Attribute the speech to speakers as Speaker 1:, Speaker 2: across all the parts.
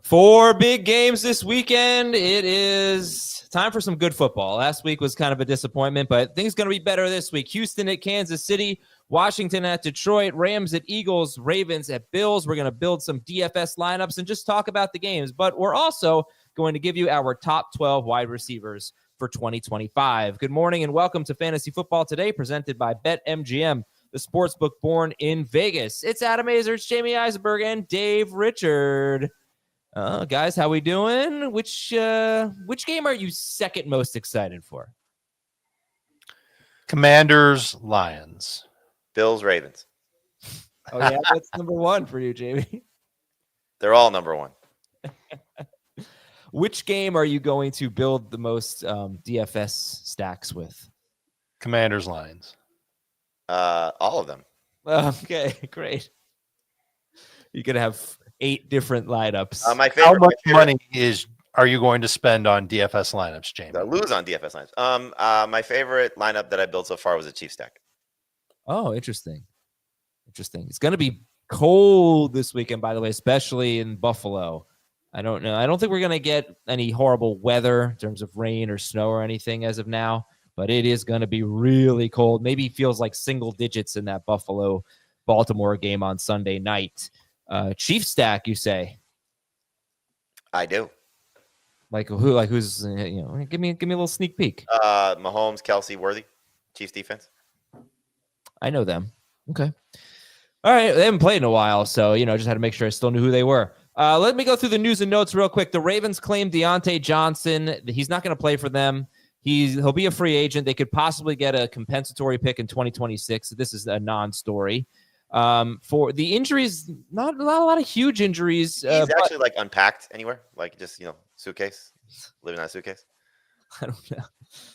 Speaker 1: Four big games this weekend. It is time for some good football. Last week was kind of a disappointment, but things going to be better this week. Houston at Kansas City, Washington at Detroit, Rams at Eagles, Ravens at Bills. We're going to build some DFS lineups and just talk about the games, but we're also going to give you our top 12 wide receivers for 2025. Good morning and welcome to Fantasy Football Today, presented by BetMGM, the sportsbook born in Vegas. It's Adam Azer, it's Jamie Eisenberg, and Dave Richard. Guys, how we doing? Which game are you second most excited for?
Speaker 2: Commanders, Lions.
Speaker 3: Bills, Ravens.
Speaker 1: Oh, yeah, that's number one for you, Jamie.
Speaker 3: They're all number one.
Speaker 1: Which game are you going to build the most DFS stacks with?
Speaker 2: Commanders, Lions.
Speaker 3: All of them.
Speaker 1: Okay, great. You're going to have 8 different lineups.
Speaker 2: How much money are you going to spend on DFS lineups, Jamie?
Speaker 3: Lose on DFS lineups. My favorite lineup that I built so far was a Chiefs stack.
Speaker 1: Oh, interesting. It's going to be cold this weekend, by the way, especially in Buffalo. I don't know. I don't think we're going to get any horrible weather in terms of rain or snow or anything as of now, but it is going to be really cold. Maybe feels like single digits in that Buffalo-Baltimore game on Sunday night. Chiefs stack, you say?
Speaker 3: I do.
Speaker 1: Who's give me a little sneak peek.
Speaker 3: Mahomes, Kelsey, Worthy, Chiefs defense.
Speaker 1: I know them. Okay. All right. They haven't played in a while, so just had to make sure I still knew who they were. Let me go through the news and notes real quick. The Ravens claimed Deontay Johnson. He's not going to play for them. He'll be a free agent. They could possibly get a compensatory pick in 2026. This is a non-story. For the injuries, not a lot of huge injuries.
Speaker 3: He's actually unpacked anywhere, just suitcase, living on a suitcase.
Speaker 1: I don't know.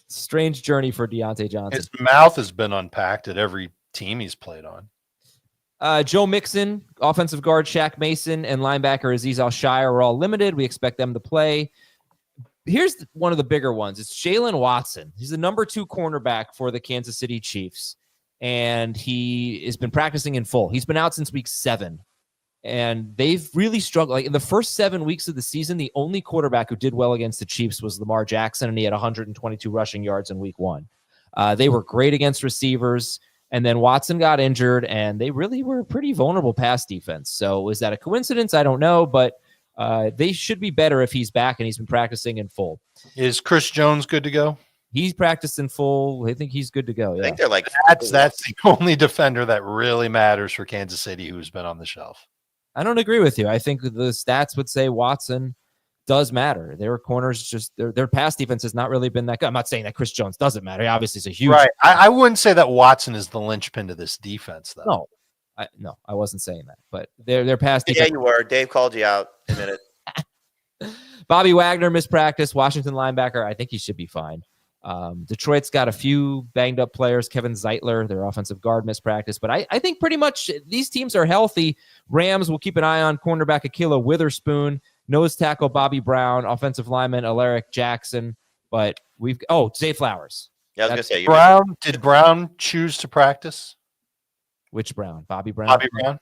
Speaker 1: Strange journey for Deontay Johnson.
Speaker 2: His mouth has been unpacked at every team he's played on.
Speaker 1: Joe Mixon, offensive guard Shaq Mason, and linebacker Azeez Al-Shire are all limited. We expect them to play. Here's one of the bigger ones. It's Jalen Watson. He's the number 2 cornerback for the Kansas City Chiefs. And he has been practicing in full. He's been out since week 7. And they've really struggled. In the first 7 weeks of the season, the only quarterback who did well against the Chiefs was Lamar Jackson, and he had 122 rushing yards in week 1. They were great against receivers, and then Watson got injured, and they really were a pretty vulnerable pass defense. So is that a coincidence? I don't know, but they should be better if he's back and he's been practicing in full.
Speaker 2: Is Chris Jones good to go?
Speaker 1: He's practiced in full. I think he's good to go. Yeah.
Speaker 3: I think they're
Speaker 2: that's the only defender that really matters for Kansas City who's been on the shelf.
Speaker 1: I don't agree with you. I think the stats would say Watson does matter. Their corners their pass defense has not really been that good. I'm not saying that Chris Jones doesn't matter. He obviously is a huge
Speaker 2: right. I wouldn't say that Watson is the linchpin to this defense, though.
Speaker 1: No, I wasn't saying that. But their pass defense.
Speaker 3: Yeah, you were. Dave called you out in a minute.
Speaker 1: Bobby Wagner missed practice. Washington linebacker. I think he should be fine. Detroit's got a few banged up players. Kevin Zeitler, their offensive guard, missed practice. But I think pretty much these teams are healthy. Rams will keep an eye on cornerback Ahkello Witherspoon, nose tackle Bobby Brown, offensive lineman Alaric Jackson. But Zay Flowers.
Speaker 3: Yeah, I was going to say.
Speaker 2: Did Brown choose to practice?
Speaker 1: Which Brown? Bobby Brown?
Speaker 2: Bobby Brown?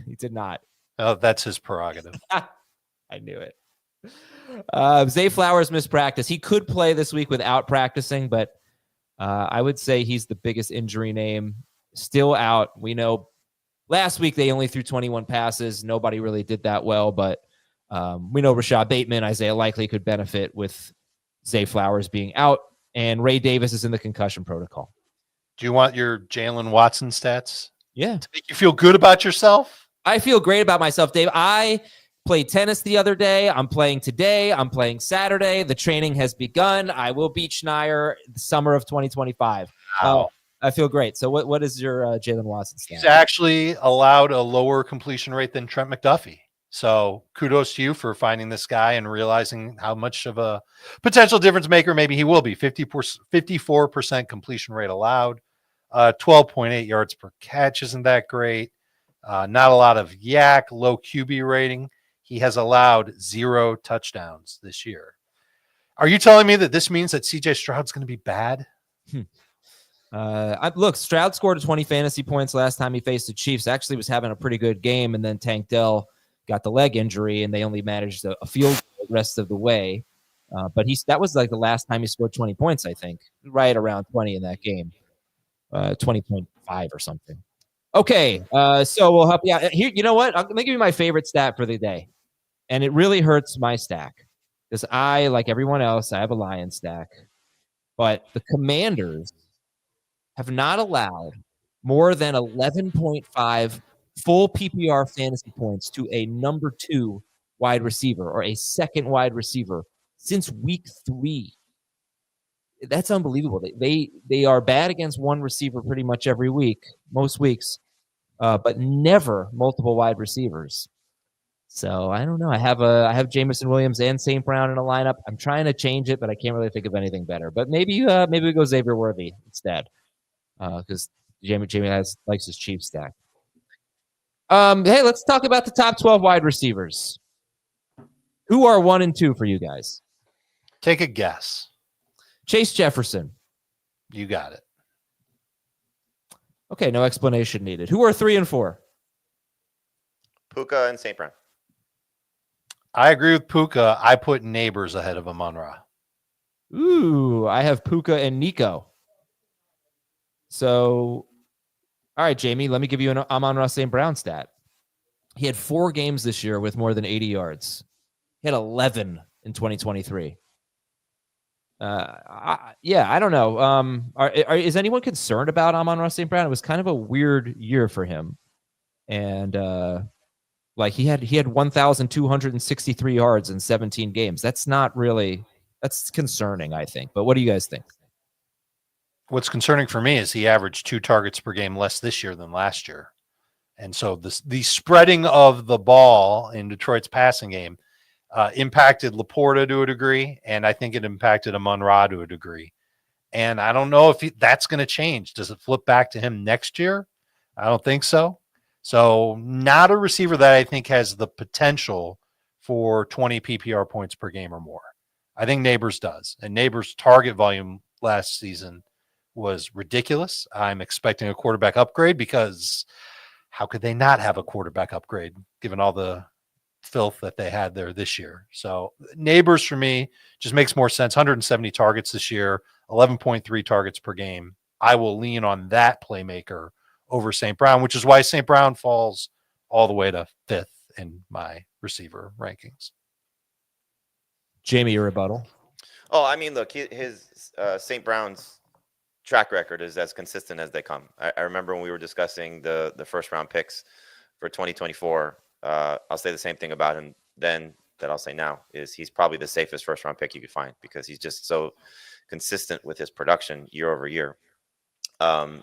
Speaker 1: He did not.
Speaker 2: Oh, that's his prerogative.
Speaker 1: I knew it. Zay Flowers missed practice. He could play this week without practicing, but I would say he's the biggest injury name. Still out. We know last week they only threw 21 passes. Nobody really did that well, but we know Rashad Bateman, Isaiah Likely could benefit with Zay Flowers being out, and Ray Davis is in the concussion protocol.
Speaker 2: Do you want your Jalen Watson stats?
Speaker 1: Yeah.
Speaker 2: To make you feel good about yourself?
Speaker 1: I feel great about myself, Dave. I played tennis the other day. I'm playing today. I'm playing Saturday. The training has begun. I will beat Schneier the summer of 2025.
Speaker 2: Wow.
Speaker 1: I feel great. So what is your Jalen Watson stat?
Speaker 2: He's actually allowed a lower completion rate than Trent McDuffie. So kudos to you for finding this guy and realizing how much of a potential difference maker maybe he will be. 54% completion rate allowed. 12.8 yards per catch isn't that great. Not a lot of yak, low QB rating. He has allowed 0 touchdowns this year. Are you telling me that this means that CJ Stroud's going to be bad?
Speaker 1: Look, Stroud scored 20 fantasy points last time he faced the Chiefs. Actually was having a pretty good game, and then Tank Dell got the leg injury, and they only managed a field goal the rest of the way. But that was like the last time he scored 20 points, I think, right around 20 in that game, 20.5 or something. Okay, so we'll help you out. Here, you know what? Let me give you my favorite stat for the day, and it really hurts my stack because I, like everyone else, I have a Lion stack, but the Commanders have not allowed more than 11.5 full PPR fantasy points to a number 2 wide receiver or a second wide receiver since week 3. That's unbelievable. They are bad against one receiver pretty much every week, most weeks, but never multiple wide receivers. So I don't know. I have Jameson Williams and St. Brown in a lineup. I'm trying to change it, but I can't really think of anything better. But maybe we go Xavier Worthy instead, because Jamie likes his cheap stack. Hey, let's talk about the top 12 wide receivers. Who are 1 and 2 for you guys?
Speaker 2: Take a guess.
Speaker 1: Chase Jefferson.
Speaker 2: You got it.
Speaker 1: Okay, no explanation needed. Who are 3 and 4?
Speaker 3: Puka and St. Brown.
Speaker 2: I agree with Puka. I put Neighbors ahead of Amon-Ra.
Speaker 1: Ooh, I have Puka and Nico. So, all right, Jamie, let me give you an Amon-Ra St. Brown stat. He had 4 games this year with more than 80 yards. He had 11 in 2023. I don't know. Is anyone concerned about Amon-Ra St. Brown? It was kind of a weird year for him, and he had 1,263 yards in 17 games. That's concerning, I think. But what do you guys think?
Speaker 2: What's concerning for me is he averaged 2 targets per game less this year than last year, and so the spreading of the ball in Detroit's passing game impacted Laporta to a degree, and I think it impacted Amon-Ra to a degree. And I don't know if that's going to change. Does it flip back to him next year? I don't think so. So not a receiver that I think has the potential for 20 PPR points per game or more. I think Neighbors does. And Neighbors' target volume last season was ridiculous. I'm expecting a quarterback upgrade because how could they not have a quarterback upgrade given all the filth that they had there this year? So Neighbors for me just makes more sense. 170 targets this year, 11.3 targets per game. I will lean on that playmaker over St. Brown, which is why St. Brown falls all the way to 5th in my receiver rankings.
Speaker 1: Jamie, your rebuttal.
Speaker 3: Oh, I mean, look, his St. Brown's track record is as consistent as they come. I remember when we were discussing the first round picks for 2024. I'll say the same thing about him then that I'll say now is he's probably the safest first round pick you could find because he's just so consistent with his production year over year.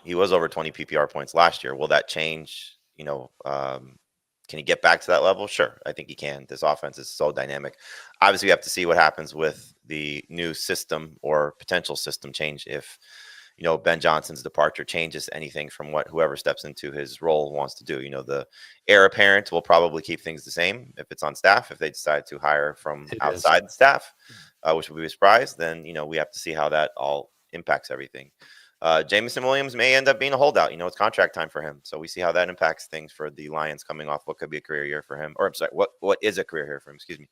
Speaker 3: He was over 20 PPR points last year. Will that change? Can he get back to that level? Sure. I think he can. This offense is so dynamic. Obviously, we have to see what happens with the new system or potential system change. If, Ben Johnson's departure changes anything from what whoever steps into his role wants to do. The heir apparent will probably keep things the same if it's on staff. If they decide to hire from outside the staff, which would be a surprise, then, we have to see how that all impacts everything. Jameson Williams may end up being a holdout. It's contract time for him. So we see how that impacts things for the Lions coming off what could be a career year for him. Or I'm sorry, what is a career year for him? Excuse me.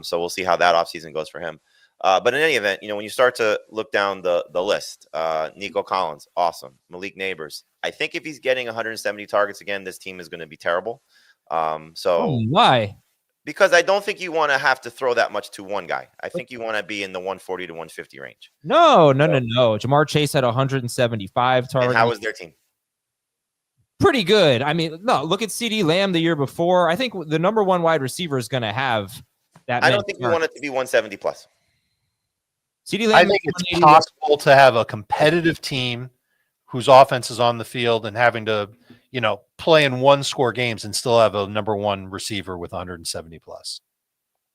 Speaker 3: So we'll see how that offseason goes for him. But in any event, when you start to look down the list, Nico Collins, awesome. Malik Neighbors. I think if he's getting 170 targets again, this team is going to be terrible.
Speaker 1: Why?
Speaker 3: Because I don't think you want to have to throw that much to one guy. I think you want to be in the 140 to 150 range.
Speaker 1: No. Jamar Chase had 175 targets.
Speaker 3: And how was their team?
Speaker 1: Pretty good. I mean, no, look at CeeDee Lamb the year before. I think the number 1 wide receiver is going to have that.
Speaker 3: I don't think you want it to be 170 plus.
Speaker 1: CeeDee Lamb.
Speaker 2: I think it's possible to have a competitive team whose offense is on the field and having to, play in 1-score games and still have a number 1 receiver with 170 plus.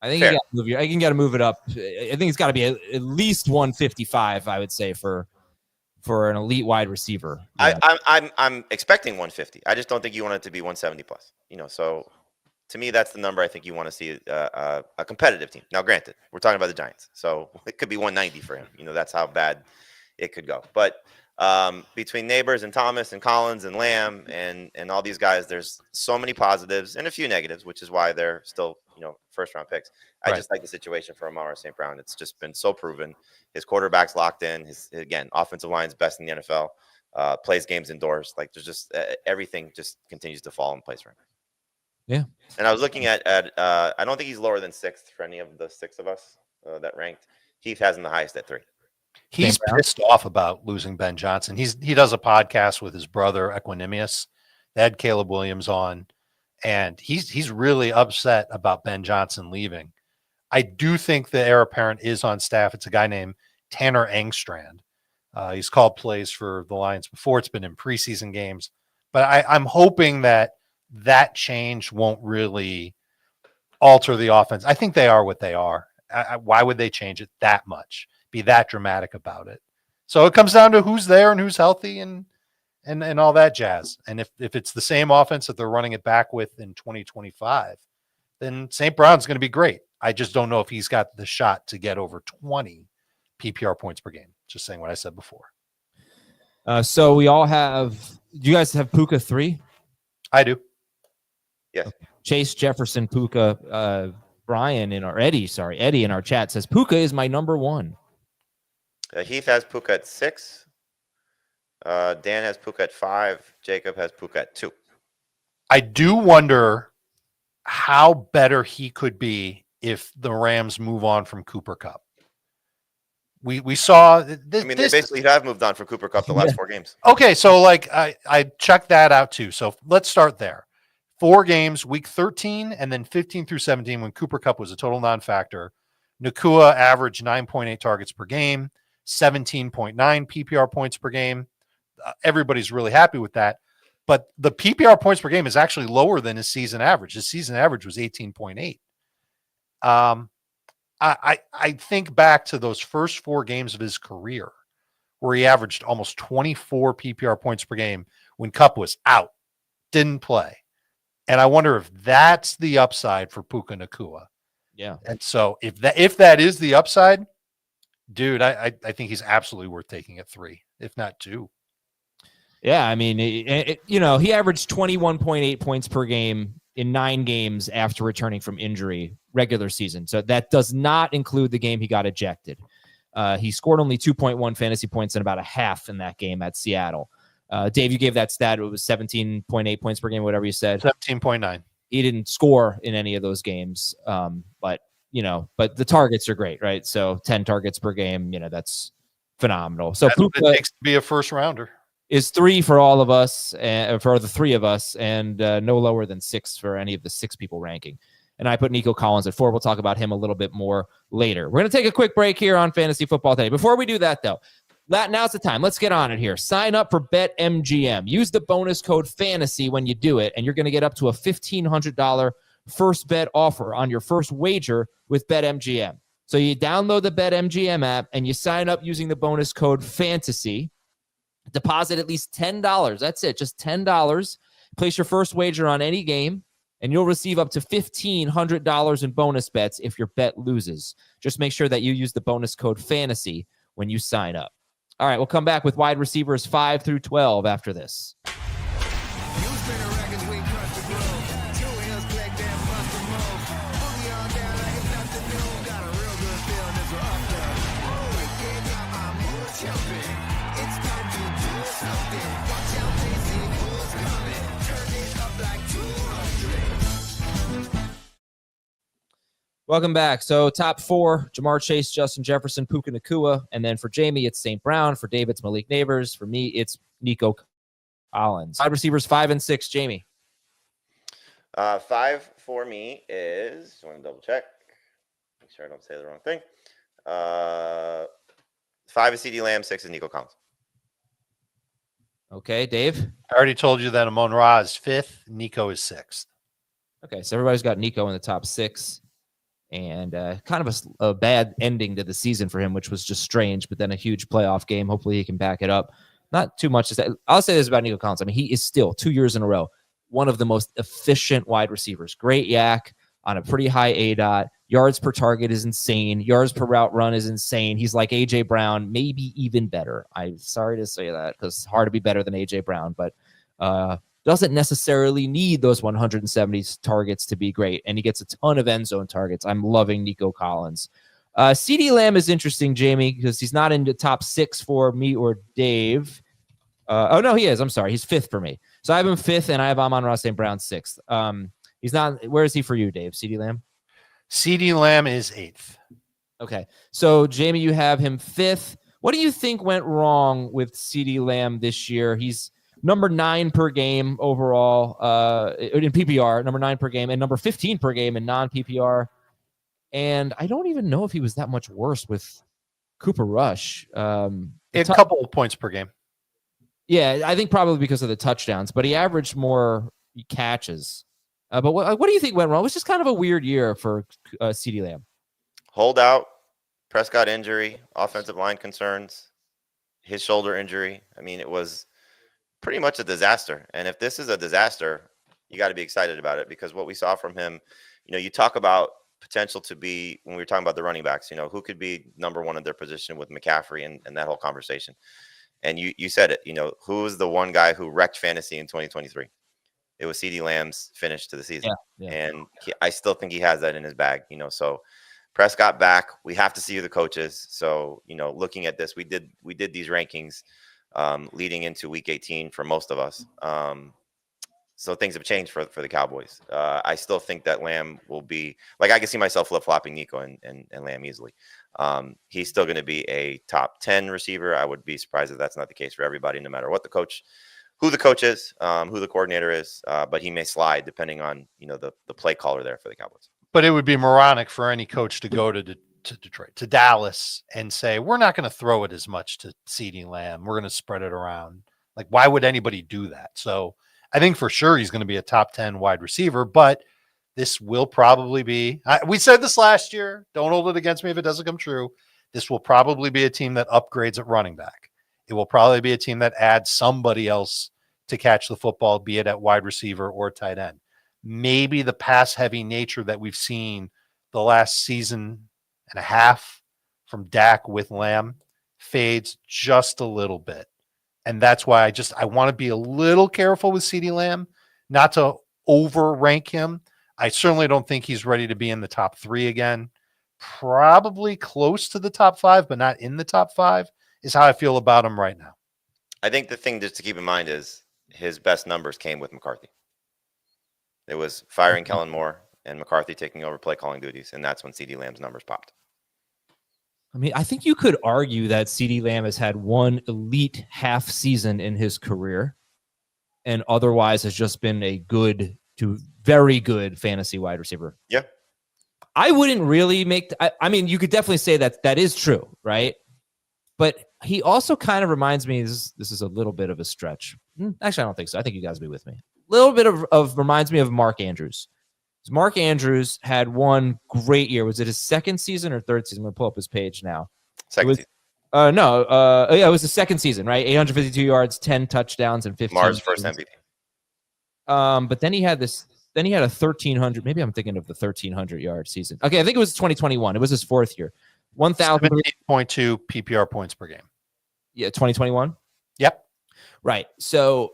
Speaker 1: I think you got to move it up. I think it's got to be at least 155. I would say for an elite wide receiver. Yeah.
Speaker 3: I'm expecting 150. I just don't think you want it to be 170 plus. So to me, that's the number I think you want to see a competitive team. Now, granted, we're talking about the Giants, so it could be 190 for him. That's how bad it could go. But Between Neighbors and Thomas and Collins and Lamb and all these guys, there's so many positives and a few negatives, which is why they're still, first round picks. I just like the situation for Amon-Ra St. Brown. It's just been so proven. His quarterback's locked in. His, again, offensive line's best in the NFL. Plays games indoors. Like, there's just everything just continues to fall in place for him.
Speaker 1: Yeah.
Speaker 3: And I was looking at I don't think he's lower than 6th for any of the 6 of us that ranked. Heath has him the highest at 3.
Speaker 2: He's pissed off about losing Ben Johnson. He does a podcast with his brother Equanimous. They had Caleb Williams on, and he's really upset about Ben Johnson leaving. I do think the heir apparent is on staff. It's a guy named Tanner Engstrand. He's called plays for the Lions before. It's been in preseason games, but I'm hoping that change won't really alter the offense. I think they are what they are. Why would they change it that much? Be that dramatic about it? So it comes down to who's there and who's healthy and all that jazz. And if it's the same offense that they're running it back with in 2025, then St. Brown's going to be great. I just don't know if he's got the shot to get over 20 PPR points per game. Just saying what I said before.
Speaker 1: So we all have. Do you guys have Puka 3?
Speaker 2: I do.
Speaker 3: Yes.
Speaker 1: Okay. Chase, Jefferson, Puka, Brian Eddie in our chat says Puka is my number 1.
Speaker 3: Heath has Puka at 6. Dan has Puka at 5. Jacob has Puka at 2.
Speaker 2: I do wonder how better he could be if the Rams move on from Cooper Kupp. We saw this.
Speaker 3: They basically have moved on from Cooper Kupp the last 4 games.
Speaker 2: Okay, so I checked that out too. So let's start there. 4 games, week 13, and then 15 through 17 when Cooper Kupp was a total non-factor. Nakua averaged 9.8 targets per game, 17.9 PPR points per game. Everybody's really happy with that. But the PPR points per game is actually lower than his season average. His season average was 18.8. I think back to those first 4 games of his career where he averaged almost 24 PPR points per game when Kupp was out, didn't play. And I wonder if that's the upside for Puka Nakua.
Speaker 1: Yeah.
Speaker 2: And so if that is the upside, dude, I think he's absolutely worth taking at 3, if not 2.
Speaker 1: Yeah, I mean, he averaged 21.8 points per game in 9 games after returning from injury regular season. So that does not include the game he got ejected. He scored only 2.1 fantasy points in about a half in that game at Seattle. Dave, you gave that stat. It was 17.8 points per game, whatever you said.
Speaker 2: 17.9.
Speaker 1: He didn't score in any of those games. But the targets are great, right? So 10 targets per game, that's phenomenal. So
Speaker 2: that's
Speaker 1: Puka
Speaker 2: what it takes to be a first rounder.
Speaker 1: Is 3 for all of us, for the 3 of us, and no lower than 6 for any of the 6 people ranking. And I put Nico Collins at 4. We'll talk about him a little bit more later. We're going to take a quick break here on Fantasy Football Today. Before we do that, though, now's the time. Let's get on it here. Sign up for BetMGM. Use the bonus code FANTASY when you do it, and you're going to get up to a $1,500 first bet offer on your first wager with BetMGM. So you download the BetMGM app, and you sign up using the bonus code FANTASY. Deposit at least $10. That's it, just $10. Place your first wager on any game, and you'll receive up to $1,500 in bonus bets if your bet loses. Just make sure that you use the bonus code FANTASY when you sign up. All right, we'll come back with wide receivers 5 through 12 after this. Welcome back. So top 4, Jamar Chase, Justin Jefferson, Puka Nakua. And then for Jamie, it's St. Brown. For Dave, it's Malik Neighbors. For me, it's Nico Collins. Wide receivers 5 and 6, Jamie.
Speaker 3: 5 for me is, I want to double check. Make sure I don't say the wrong thing. 5 is CeeDee Lamb, 6 is Nico Collins.
Speaker 1: Okay, Dave?
Speaker 2: I already told you that Amon-Ra is 5th. Nico is 6th.
Speaker 1: Okay, so everybody's got Nico in the top 6. And kind of a bad ending to the season for him, which was just strange, but then a huge playoff game. Hopefully he can back it up. Not too much to say. I'll say this about Nico Collins. I mean, he is still 2 years in a row one of the most efficient wide receivers. Great yak on a pretty high ADOT, Yards per target is insane. Yards per route run is insane. He's like A.J. Brown, maybe even better. I'm sorry to say that because it's hard to be better than A.J. Brown, but doesn't necessarily need those 170 targets to be great. And he gets a ton of end zone targets. I'm loving Nico Collins. CeeDee Lamb is interesting, Jamie, because he's not in the top 6 for me or Dave. Oh, no, he is. I'm sorry. He's 5th for me. So I have him 5th, and I have Amon-Ra St. Brown 6th. He's not. Where is he for you, Dave? CeeDee Lamb?
Speaker 2: CeeDee Lamb is 8th.
Speaker 1: Okay. So, Jamie, you have him 5th. What do you think went wrong with CeeDee Lamb this year? He's number 9 per game overall in PPR, number 9 per game, and number 15 per game in non-PPR. And I don't even know if he was that much worse with Cooper Rush.
Speaker 2: A couple of points per game.
Speaker 1: Yeah, I think probably because of the touchdowns, but he averaged more catches. But what do you think went wrong? It was just kind of a weird year for CeeDee Lamb.
Speaker 3: Holdout, Prescott injury, offensive line concerns, his shoulder injury. I mean, it was pretty much a disaster. And if this is a disaster, you got to be excited about it because what we saw from him, you talk about potential to be, when we were talking about the running backs, who could be number 1 in their position with McCaffrey and that whole conversation. And you said it, who was the one guy who wrecked fantasy in 2023? It was CeeDee Lamb's finish to the season. Yeah. And I still think he has that in his bag, so Prescott back, we have to see who the coach is. So, looking at this, we did these rankings leading into week 18 for most of us. So things have changed for the Cowboys. I still think that Lamb will be like, I can see myself flip-flopping Nico and Lamb easily. He's still going to be a top 10 receiver. I would be surprised if that's not the case for everybody, no matter what who the coach is, who the coordinator is, but he may slide depending on, the play caller there for the Cowboys.
Speaker 2: But it would be moronic for any coach to go to Detroit, to Dallas, and say, we're not going to throw it as much to CeeDee Lamb. We're going to spread it around. Like, why would anybody do that? So I think for sure he's going to be a top 10 wide receiver, but this will probably be, we said this last year, don't hold it against me if it doesn't come true. This will probably be a team that upgrades at running back. It will probably be a team that adds somebody else to catch the football, be it at wide receiver or tight end. Maybe the pass heavy nature that we've seen the last season and a half from Dak with Lamb fades just a little bit. And that's why I want to be a little careful with CeeDee Lamb, not to over rank him. I certainly don't think he's ready to be in the top 3 again. Probably close to the top 5, but not in the top 5 is how I feel about him right now.
Speaker 3: I think the thing just to keep in mind is his best numbers came with McCarthy. It was firing Kellen Moore and McCarthy taking over play calling duties, and that's when CeeDee Lamb's numbers popped.
Speaker 1: I mean, I think you could argue that CeeDee Lamb has had one elite half season in his career and otherwise has just been a good to very good fantasy wide receiver.
Speaker 3: Yeah. I
Speaker 1: wouldn't really make I mean, you could definitely say that is true, right? But he also kind of reminds me, this is a little bit of a stretch. Actually, I don't think so. I think you guys will be with me. A little bit of reminds me of Mark Andrews. Mark Andrews had one great year. Was it his second season or third season? I'm going to pull up his page now.
Speaker 3: Second season.
Speaker 1: It was the second season, right? 852 yards, 10 touchdowns, and 15.
Speaker 3: Mars first MVP.
Speaker 1: But then he had a 1,300. Maybe I'm thinking of the 1,300 yard season. Okay, I think it was 2021. It was his 4th year.
Speaker 2: 1,017.2 PPR points per game.
Speaker 1: Yeah, 2021.
Speaker 2: Yep.
Speaker 1: Right. So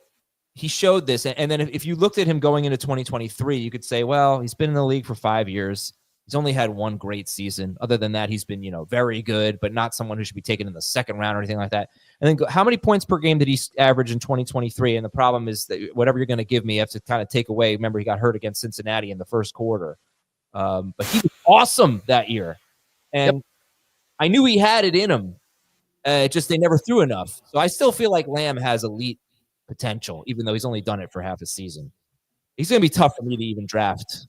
Speaker 1: he showed this. And then if you looked at him going into 2023, you could say, well, he's been in the league for 5 years. He's only had one great season. Other than that, he's been, very good, but not someone who should be taken in the second round or anything like that. And then how many points per game did he average in 2023? And the problem is that whatever you're going to give me, you have to kind of take away. Remember, he got hurt against Cincinnati in the first quarter. But he was awesome that year. And I knew he had it in him. Just they never threw enough. So I still feel like Lamb has elite potential, even though he's only done it for half a season. He's going to be tough for me to even draft.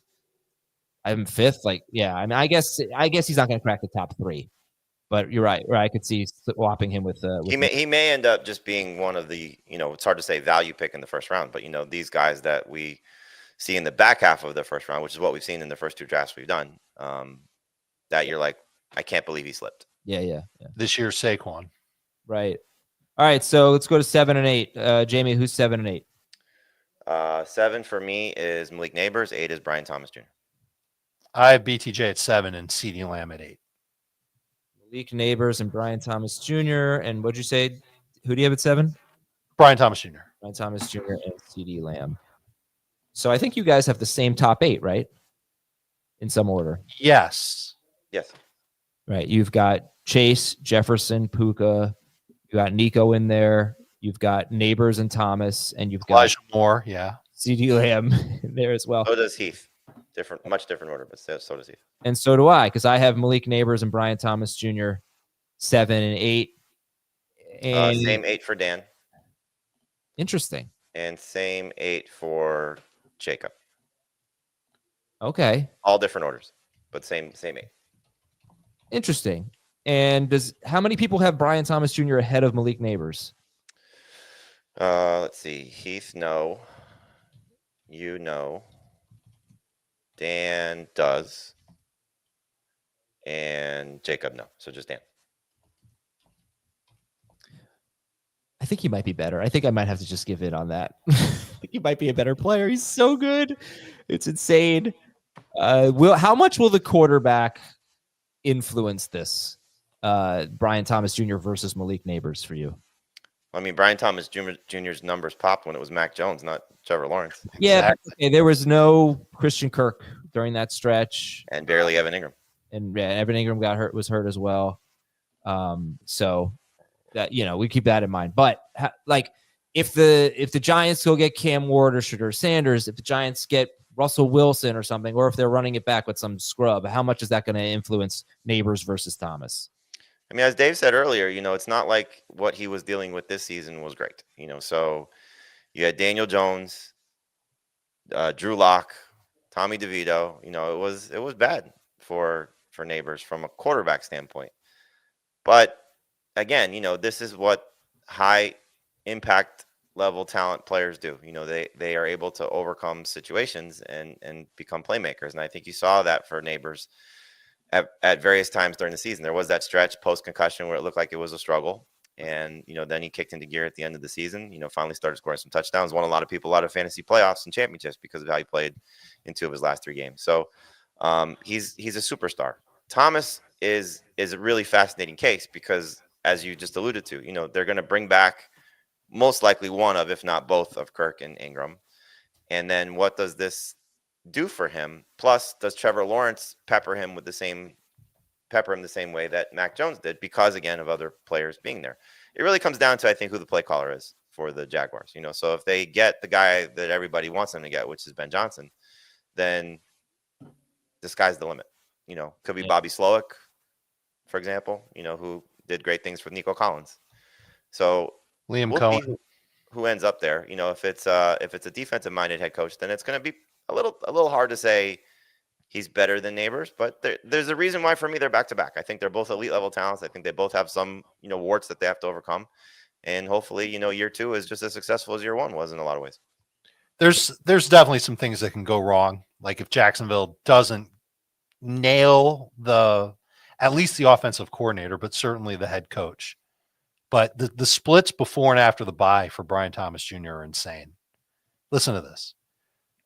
Speaker 1: I'm 5th. I guess he's not going to crack the top 3. But you're right. I could see swapping him with
Speaker 3: he may end up just being one of the, it's hard to say value pick in the first round, but these guys that we see in the back half of the first round, which is what we've seen in the first 2 drafts we've done, that you're like, I can't believe he slipped.
Speaker 1: Yeah.
Speaker 2: This year's Saquon.
Speaker 1: Right. All right, so let's go to 7 and 8. Jamie, who's 7 and 8?
Speaker 3: 7 for me is Malik Neighbors. 8 is Brian Thomas Jr.
Speaker 2: I have BTJ at 7 and CeeDee Lamb at 8.
Speaker 1: Malik Neighbors and Brian Thomas Jr. And what'd you say? Who do you have at 7?
Speaker 2: Brian Thomas Jr.
Speaker 1: Brian Thomas Jr. and CeeDee Lamb. So I think you guys have the same top 8, right? In some order.
Speaker 2: Yes.
Speaker 3: Yes.
Speaker 1: Right. You've got Chase, Jefferson, Puka. You got Nico in there. You've got Neighbors and Thomas, and you've got
Speaker 2: Elijah Moore. Yeah.
Speaker 1: CeeDee Lamb in there as well.
Speaker 3: So does Heath. Much different order, but so does Heath.
Speaker 1: And so do I, because I have Malik Neighbors and Brian Thomas Jr. 7 and 8. And
Speaker 3: Same 8 for Dan.
Speaker 1: Interesting.
Speaker 3: And same 8 for Jacob.
Speaker 1: Okay.
Speaker 3: All different orders, but same 8.
Speaker 1: Interesting. And how many people have Brian Thomas Jr. ahead of Malik Neighbors?
Speaker 3: Let's see. Heath, no. You know. Dan does. And Jacob, no. So just Dan.
Speaker 1: I think he might be better. I think I might have to just give in on that. I think he might be a better player. He's so good. It's insane. How much will the quarterback influence this? Brian Thomas Jr. versus Malik Neighbors for you?
Speaker 3: I mean, Brian Thomas Jr.'s numbers popped when it was Mac Jones, not Trevor Lawrence.
Speaker 1: Yeah,
Speaker 2: Exactly.
Speaker 1: okay, there was no Christian Kirk during that stretch,
Speaker 3: And barely Evan Ingram.
Speaker 1: and Evan Ingram was hurt as well. So that we keep that in mind. But like, if the Giants go get Cam Ward or Shedeur Sanders, if the Giants get Russell Wilson or something, or if they're running it back with some scrub, how much is that going to influence Neighbors versus Thomas?
Speaker 3: I mean, as Dave said earlier, it's not like what he was dealing with this season was great. So you had Daniel Jones, Drew Lock, Tommy DeVito. It was bad for Neighbors from a quarterback standpoint. But again, this is what high impact level talent players do. They are able to overcome situations and become playmakers. And I think you saw that for Neighbors at various times during the season. There was that stretch post concussion where it looked like it was a struggle. And, then he kicked into gear at the end of the season, finally started scoring some touchdowns, won a lot of people out of fantasy playoffs and championships because of how he played in 2 of his last 3 games. So he's a superstar. Thomas is a really fascinating case because, as you just alluded to, they're going to bring back most likely one of, if not both, of Kirk and Ingram. And then what does this do for him? Plus, does Trevor Lawrence pepper him the same way that Mac Jones did because, again, of other players being there? It really comes down to, I think, who the play caller is for the Jaguars. So if they get the guy that everybody wants them to get, which is Ben Johnson, then the sky's the limit. Could be Bobby Slowick, for example, who did great things with Nico Collins. So
Speaker 2: Liam Cohen.
Speaker 3: see who ends up there. If it's a defensive minded head coach, then it's going to be a little hard to say he's better than Neighbors, but there's a reason why for me they're back to back. I think they're both elite level talents. I think they both have some warts that they have to overcome, and hopefully year 2 is just as successful as year 1 was in a lot of ways.
Speaker 2: There's definitely some things that can go wrong. Like if Jacksonville doesn't nail at least the offensive coordinator, but certainly the head coach. But the splits before and after the bye for Brian Thomas Jr. are insane. Listen to this.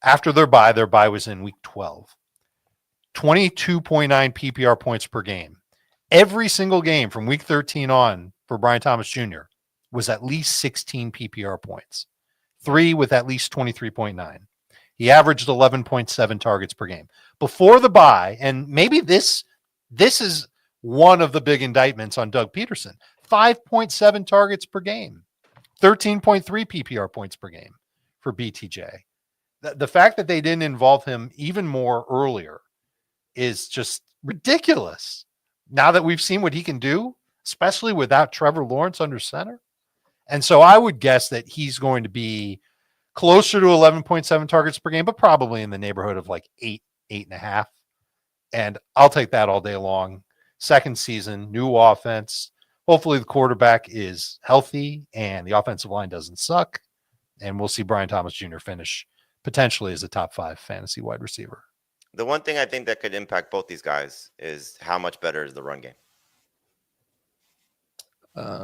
Speaker 2: After their bye was in week 12. 22.9 PPR points per game. Every single game from week 13 on for Brian Thomas Jr. was at least 16 PPR points. 3 with at least 23.9. He averaged 11.7 targets per game. Before the bye, and maybe this is one of the big indictments on Doug Peterson, 5.7 targets per game, 13.3 PPR points per game for BTJ. The fact that they didn't involve him even more earlier is just ridiculous. Now that we've seen what he can do, especially without Trevor Lawrence under center. And so I would guess that he's going to be closer to 11.7 targets per game, but probably in the neighborhood of like 8.5. And I'll take that all day long. Second season, new offense. Hopefully the quarterback is healthy and the offensive line doesn't suck. And we'll see Brian Thomas Jr. finish potentially as a top 5 fantasy wide receiver.
Speaker 3: The one thing I think that could impact both these guys is how much better is the run game.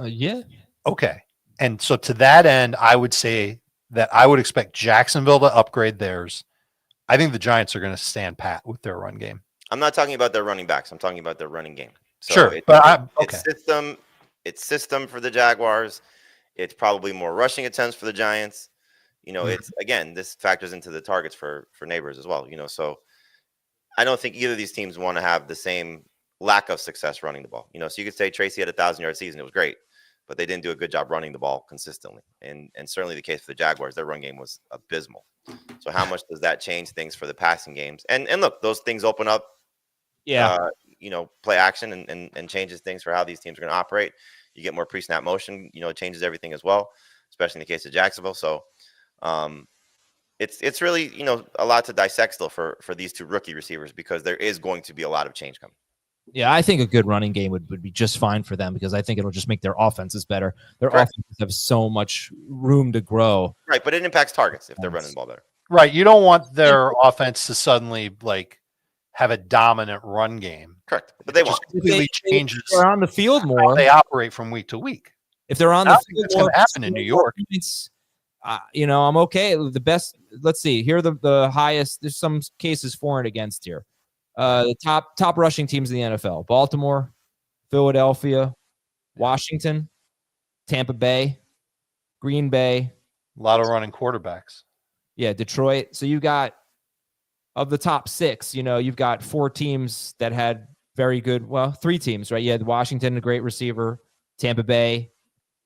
Speaker 1: Yeah.
Speaker 2: Okay. And so to that end, I would say that I would expect Jacksonville to upgrade theirs. I think the Giants are going to stand pat with their run game.
Speaker 3: I'm not talking about their running backs. I'm talking about their running game. So
Speaker 2: Sure,
Speaker 3: it's system for the Jaguars. It's probably more rushing attempts for the Giants. It's again, this factors into the targets for neighbors as well. So I don't think either of these teams want to have the same lack of success running the ball. So you could say Tracy had a 1,000-yard season. It was great, but they didn't do a good job running the ball consistently. And certainly the case for the Jaguars, their run game was abysmal. So how much does that change things for the passing games? And look, those things open up, play action and changes things for how these teams are going to operate. You get more pre-snap motion, it changes everything as well, especially in the case of Jacksonville. So it's really, a lot to dissect still for these two rookie receivers, because there is going to be a lot of change coming.
Speaker 1: Yeah, I think a good running game would be just fine for them, because I think it'll just make their offenses better. Their offenses have so much room to grow.
Speaker 3: Right, but it impacts targets if they're running the ball better.
Speaker 2: Right. You don't want their offense to suddenly have a dominant run game.
Speaker 3: Correct. But they
Speaker 2: just completely changes
Speaker 1: they're on the field more.
Speaker 2: How they operate from week to week.
Speaker 1: If they're on the field,
Speaker 2: it's going to happen in New York.
Speaker 1: I'm okay. The best. Let's see. Here are the highest. There's some cases for and against here. The top rushing teams in the NFL: Baltimore, Philadelphia, Washington, Tampa Bay, Green Bay.
Speaker 2: A lot of running quarterbacks.
Speaker 1: Yeah, Detroit. So you got, of the top 6, you've got 4 teams that had very good. Well, 3 teams, right? You had Washington, a great receiver, Tampa Bay,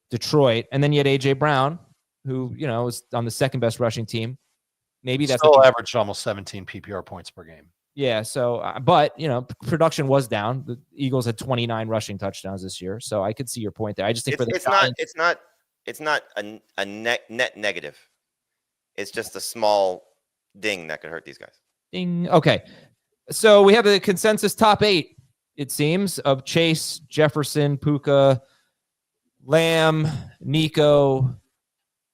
Speaker 1: Detroit, and then you had AJ Brown, who was on the second best rushing team. Maybe that's
Speaker 2: still averaged almost 17 PPR points per game. Yeah.
Speaker 1: So, but production was down. The Eagles had 29 rushing touchdowns this year, so I could see your point there. I just think
Speaker 3: it's not a net negative. It's just a small ding that could hurt these guys.
Speaker 1: Ding. Okay, so we have a consensus top 8. It seems of Chase, Jefferson, Puka, Lamb, Nico,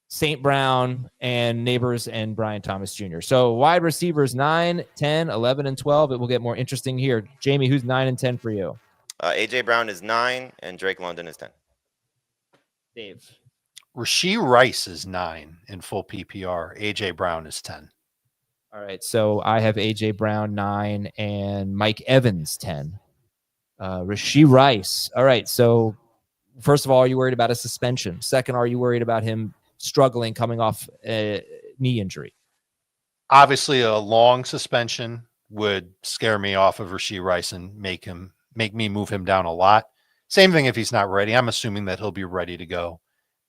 Speaker 1: St. Brown, and Neighbors, and Brian Thomas Jr. So wide receivers 9, 10, 11, and 12. It will get more interesting here. Jamie, who's 9 and 10 for you?
Speaker 3: AJ Brown is 9, and Drake London is 10.
Speaker 1: Dave.
Speaker 2: Rashee Rice is 9 in full PPR. AJ Brown is 10.
Speaker 1: All right, so I have AJ Brown 9 and Mike Evans 10. Rashee Rice. All right, so first of all, are you worried about a suspension? Second, are you worried about him struggling coming off a knee injury?
Speaker 2: Obviously, a long suspension would scare me off of Rashee Rice and make me move him down a lot. Same thing if he's not ready. I'm assuming that he'll be ready to go.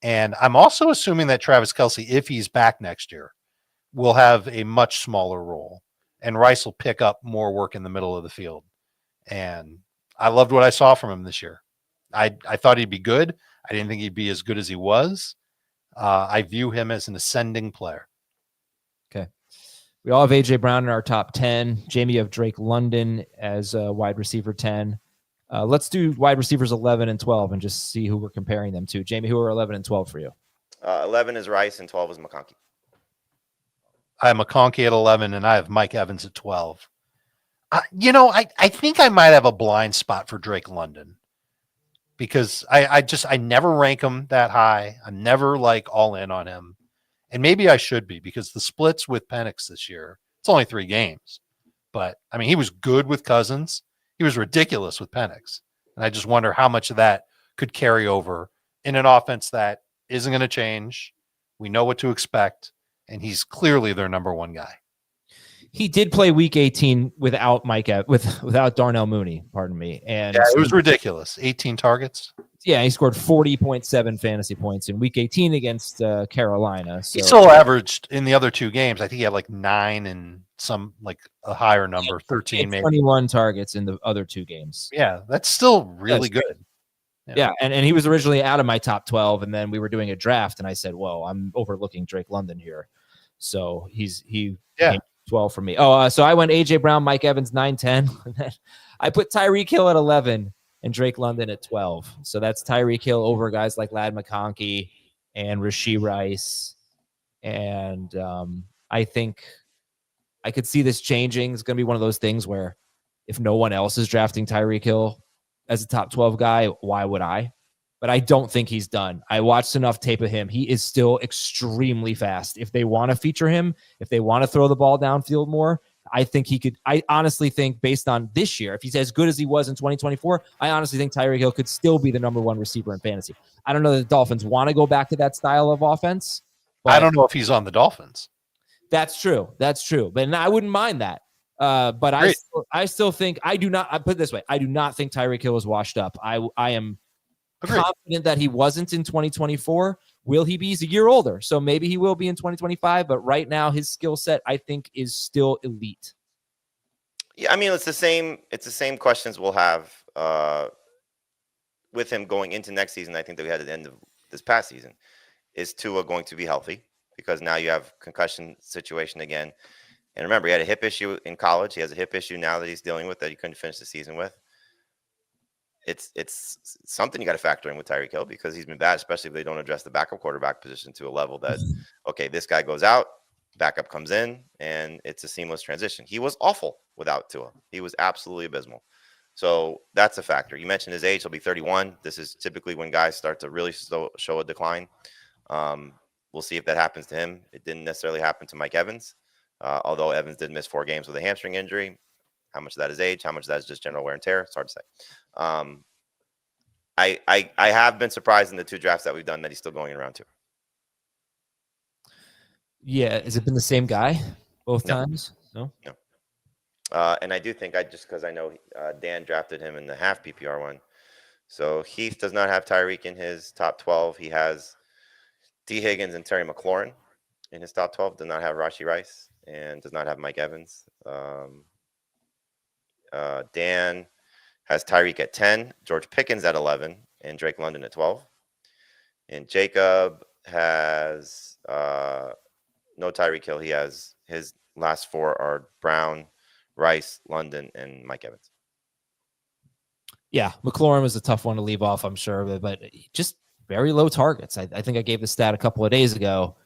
Speaker 2: And I'm also assuming that Travis Kelce, if he's back next year, will have a much smaller role. And Rice will pick up more work in the middle of the field. And I loved what I saw from him this year. I thought he'd be good. I didn't think he'd be as good as he was. I view him as an ascending player.
Speaker 1: Okay. We all have AJ Brown in our top 10. Jamie, you have Drake London as a wide receiver 10. Let's do wide receivers 11 and 12 and just see who we're comparing them to. Jamie, who are 11 and 12 for you?
Speaker 3: 11 is Rice and 12 is McConkey.
Speaker 2: I have McConkey at 11 and I have Mike Evans at 12. I think I might have a blind spot for Drake London because I never rank him that high. I'm never all in on him. And maybe I should be because the splits with Penix this year, it's only 3 games. But I mean, he was good with Cousins. He was ridiculous with Penix. And I just wonder how much of that could carry over in an offense that isn't going to change. We know what to expect. And he's clearly their number 1 guy.
Speaker 1: He did play week 18 without without Darnell Mooney, pardon me. And
Speaker 2: yeah, it was ridiculous. 18 targets.
Speaker 1: Yeah, he scored 40.7 fantasy points in week 18 against Carolina. So.
Speaker 2: He still averaged in the other 2 games. I think he had 9 and some a higher number, 13 maybe.
Speaker 1: 21 targets in the other 2 games.
Speaker 2: Yeah, that's still really good.
Speaker 1: Yeah, and he was originally out of my top 12, and then we were doing a draft, and I said, "Whoa, I'm overlooking Drake London here." So he came 12 for me. So I went AJ Brown, Mike Evans 9, 10. I put Tyreek Hill at 11 and Drake London at 12. So that's Tyreek Hill over guys like Ladd McConkey and Rashee Rice. And I think I could see this changing. It's going to be one of those things where if no one else is drafting Tyreek Hill as a top 12 guy, why would I? But I don't think he's done. I watched enough tape of him. He is still extremely fast. If they want to feature him, if they want to throw the ball downfield more, I think he could. I honestly think, based on this year, if he's as good as he was in 2024, I honestly think Tyreek Hill could still be the number one receiver in fantasy. I don't know that the Dolphins want to go back to that style of offense.
Speaker 2: I don't know if he's on the Dolphins.
Speaker 1: That's true. But I wouldn't mind that. But I still think I do not. I put it this way: I do not think Tyreek Hill is washed up. I am confident that he wasn't in 2024. Will he be? He's a year older, so maybe he will be in 2025. But right now, his skill set, I think, is still elite.
Speaker 3: Yeah, I mean, it's the same questions we'll have with him going into next season. I think that we had at the end of this past season. Is Tua going to be healthy? Because now you have concussion situation again. And remember, he had a hip issue in college. He has a hip issue now that he's dealing with that he couldn't finish the season with. It's something you got to factor in with Tyreek Hill because he's been bad, especially if they don't address the backup quarterback position to a level that, okay, this guy goes out, backup comes in, and it's a seamless transition. He was awful without Tua. He was absolutely abysmal. So that's a factor. You mentioned his age. He'll be 31. This is typically when guys start to really show a decline. We'll see if that happens to him. It didn't necessarily happen to Mike Evans, although Evans did miss 4 games with a hamstring injury. How much of that is age? How much of that is just general wear and tear? It's hard to say. I have been surprised in the 2 drafts that we've done that he's still going in round 2.
Speaker 1: Yeah. Has it been the same guy both times? No.
Speaker 3: And I do think because I know Dan drafted him in the half PPR one. So Heath does not have Tyreek in his top 12. He has D. Higgins and Terry McLaurin in his top 12. Does not have Rashee Rice and does not have Mike Evans. Dan has Tyreek at 10, George Pickens at 11, and Drake London at 12. And Jacob has no Tyreek Hill. He has his last 4 are Brown, Rice, London, and Mike Evans.
Speaker 1: Yeah, McLaurin was a tough one to leave off, I'm sure, but just very low targets. I think I gave the stat a couple of days ago.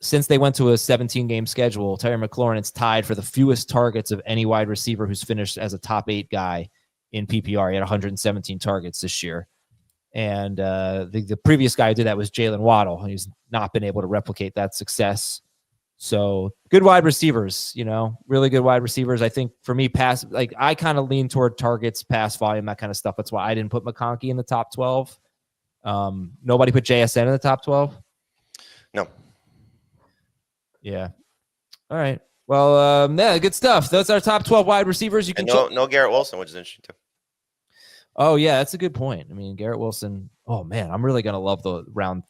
Speaker 1: Since they went to a 17-game schedule, Terry McLaurin is tied for the fewest targets of any wide receiver who's finished as a top 8 guy in PPR. He had 117 targets this year. And the previous guy who did that was Jalen Waddle. He's not been able to replicate that success. So good wide receivers, really good wide receivers. I think for me, I kind of lean toward targets, pass volume, that kind of stuff. That's why I didn't put McConkey in the top 12. Nobody put JSN in the top 12?
Speaker 3: No.
Speaker 1: Yeah. All right. Well, yeah, good stuff. Those are our top 12 wide receivers. You can
Speaker 3: no Garrett Wilson, which is interesting too.
Speaker 1: Oh yeah, that's a good point. I mean, Garrett Wilson. Oh man, I'm really gonna love the round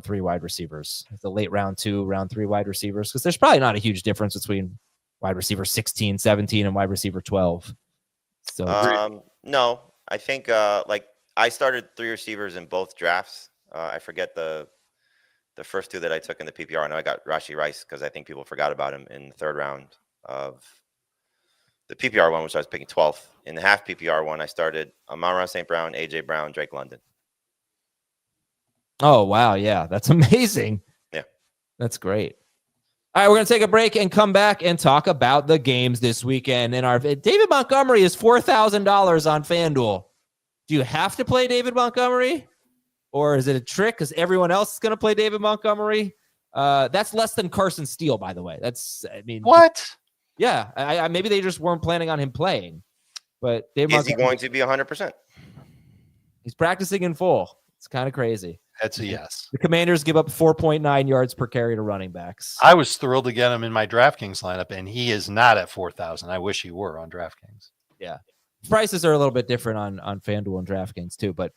Speaker 1: 3 wide receivers, the late round 2, round 3 wide receivers, because there's probably not a huge difference between wide receiver 16, 17, and wide receiver 12. So
Speaker 3: no, I think I started 3 receivers in both drafts. I forget the first 2 that I took in the PPR. I know I got Rashee Rice because I think people forgot about him in the 3rd round of the PPR one, which I was picking 12th. In the half PPR one, I started Amon-Ra St. Brown, AJ Brown, Drake London.
Speaker 1: Oh, wow. Yeah, that's amazing.
Speaker 3: Yeah.
Speaker 1: That's great. All right, we're going to take a break and come back and talk about the games this weekend. David Montgomery is $4,000 on FanDuel. Do you have to play David Montgomery? Or is it a trick because everyone else is going to play David Montgomery? That's less than Carson Steele, by the way.
Speaker 2: What?
Speaker 1: Yeah, I maybe they just weren't planning on him playing. But David
Speaker 3: is he going to be 100%?
Speaker 1: He's practicing in full. It's kind of crazy.
Speaker 2: That's a yes.
Speaker 1: The Commanders give up 4.9 yards per carry to running backs.
Speaker 2: I was thrilled to get him in my DraftKings lineup, and he is not at 4,000. I wish he were on DraftKings.
Speaker 1: Yeah. Prices are a little bit different on FanDuel and DraftKings too, but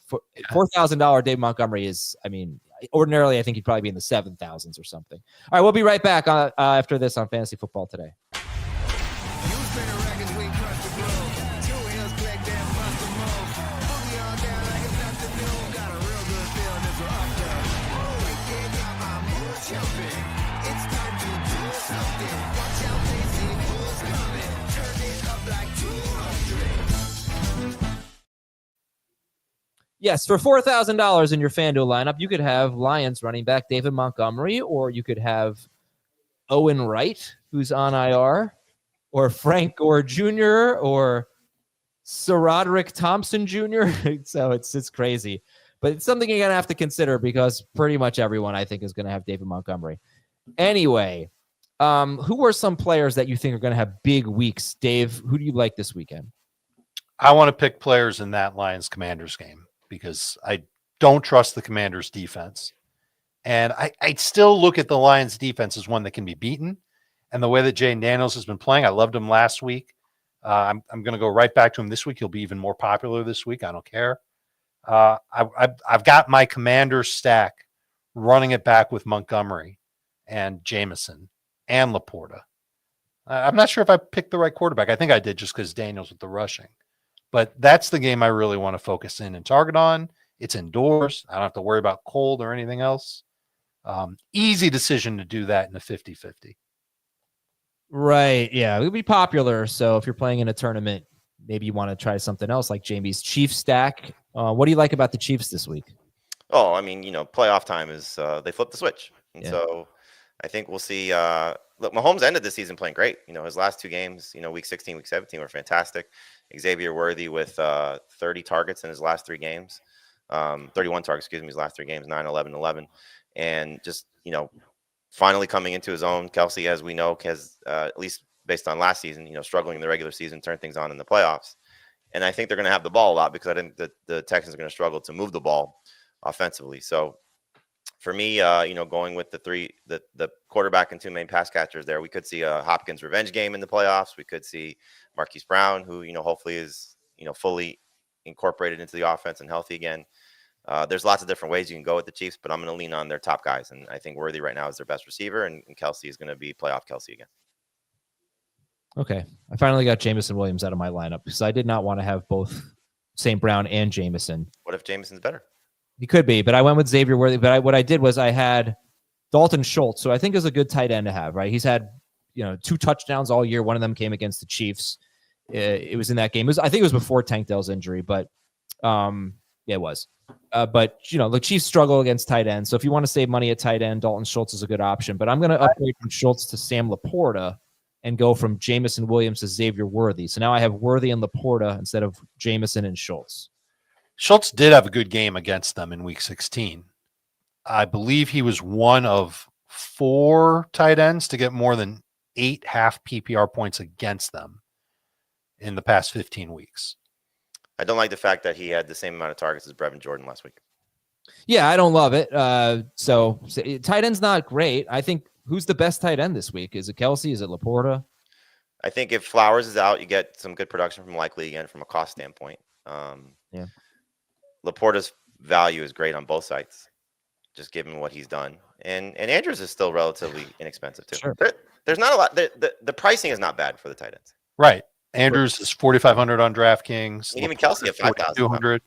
Speaker 1: $4,000 Dave Montgomery is, ordinarily I think he'd probably be in the 7,000s or something. All right, we'll be right back after this on Fantasy Football Today. Yes, for $4,000 in your FanDuel lineup, you could have Lions running back David Montgomery, or you could have Owen Wright, who's on IR, or Frank Gore Jr., or Sir Roderick Thompson Jr. So it's crazy. But it's something you're going to have to consider because pretty much everyone, I think, is going to have David Montgomery. Anyway, Who are some players that you think are going to have big weeks? Dave, who do you like this weekend?
Speaker 2: I want to pick players in that Lions Commanders game because I don't trust the Commanders defense. And I still look at the Lions defense as one that can be beaten. And the way that Jane Daniels has been playing, I loved him last week. I'm going to go right back to him this week. He'll be even more popular this week. I don't care. I've got my Commander stack running it back with Montgomery and Jameson and Laporta. I'm not sure if I picked the right quarterback. I think I did just because Daniels with the rushing. But that's the game I really want to focus in and target on. It's indoors. I don't have to worry about cold or anything else. Easy decision to do that in a 50-50.
Speaker 1: Right. Yeah, it would be popular. So if you're playing in a tournament, maybe you want to try something else like Jamie's Chiefs stack. What do you like about the Chiefs this week?
Speaker 3: Oh, I mean, playoff time is they flip the switch. And
Speaker 1: Yeah.
Speaker 3: so I think we'll see. Look, Mahomes ended the season playing great. His last 2 games, week 16, week 17 were fantastic. Xavier Worthy with 30 targets in his last 3 games. 31 targets, his last 3 games, 9, 11, 11. And just, finally coming into his own. Kelsey, as we know, has, at least based on last season, struggling in the regular season, turned things on in the playoffs. And I think they're going to have the ball a lot because I think that the Texans are going to struggle to move the ball offensively. So for me, going with the quarterback and 2 main pass catchers there, we could see a Hopkins revenge game in the playoffs. We could see Marquise Brown, who, hopefully is, fully incorporated into the offense and healthy again. There's lots of different ways you can go with the Chiefs, but I'm going to lean on their top guys. And I think Worthy right now is their best receiver, and Kelsey is going to be playoff Kelsey again.
Speaker 1: Okay. I finally got Jameson Williams out of my lineup because I did not want to have both St. Brown and Jameson.
Speaker 3: What if Jameson's better?
Speaker 1: He could be, but I went with Xavier Worthy. But what I did was I had Dalton Schultz, so I think is a good tight end to have, right? He's had 2 touchdowns all year. One of them came against the Chiefs. It was in that game. I think it was before Tank Dell's injury, but yeah, it was. But the Chiefs struggle against tight ends. So if you want to save money at tight end, Dalton Schultz is a good option. But I'm going to upgrade from Schultz to Sam Laporta and go from Jameson Williams to Xavier Worthy. So now I have Worthy and Laporta instead of Jameson and Schultz.
Speaker 2: Schultz did have a good game against them in week 16. I believe he was one of 4 tight ends to get more than 8 half PPR points against them in the past 15 weeks.
Speaker 3: I don't like the fact that he had the same amount of targets as Brevin Jordan last week.
Speaker 1: Yeah, I don't love it. So tight end's not great. I think who's the best tight end this week? Is it Kelsey? Is it Laporta?
Speaker 3: I think if Flowers is out, you get some good production from Likely again from a cost standpoint.
Speaker 1: Yeah.
Speaker 3: Laporta's value is great on both sides, just given what he's done. And Andrews is still relatively inexpensive too.
Speaker 1: Sure.
Speaker 3: There's not a lot. The pricing is not bad for the tight ends.
Speaker 2: Right. Andrews is 4,500 on DraftKings.
Speaker 3: Even Kelsey at
Speaker 2: 5,200.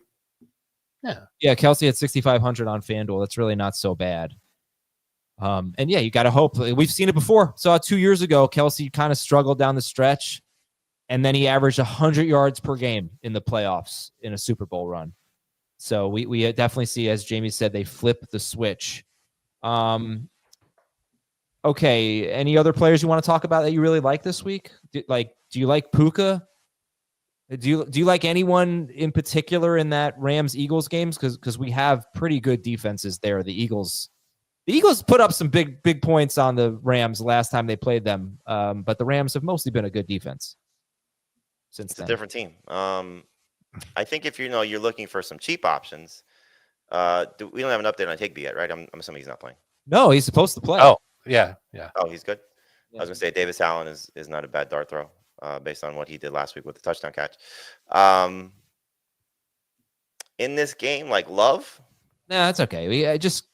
Speaker 1: Yeah, Kelsey at 6,500 on FanDuel. That's really not so bad. And yeah, you got to hope. We've seen it before. Saw 2 years ago, Kelsey kind of struggled down the stretch, and then he averaged 100 yards per game in the playoffs in a Super Bowl run. So we definitely see, as Jamie said, they flip the switch. Okay, any other players you want to talk about that you really like this week? Do you like Puka? Do you like anyone in particular in that Rams-Eagles games? Because we have pretty good defenses there. The Eagles put up some big points on the Rams last time they played them, but the Rams have mostly been a good defense since then.
Speaker 3: It's a different team. I think if you're looking for some cheap options, we don't have an update on Higbee yet, right? I'm assuming he's not playing.
Speaker 1: No, he's supposed to play.
Speaker 2: Oh, yeah.
Speaker 3: Oh, he's good.
Speaker 1: Yeah.
Speaker 3: I was gonna say Davis Allen is not a bad dart throw, based on what he did last week with the touchdown catch. In this game, like Love.
Speaker 1: Nah, that's okay. We just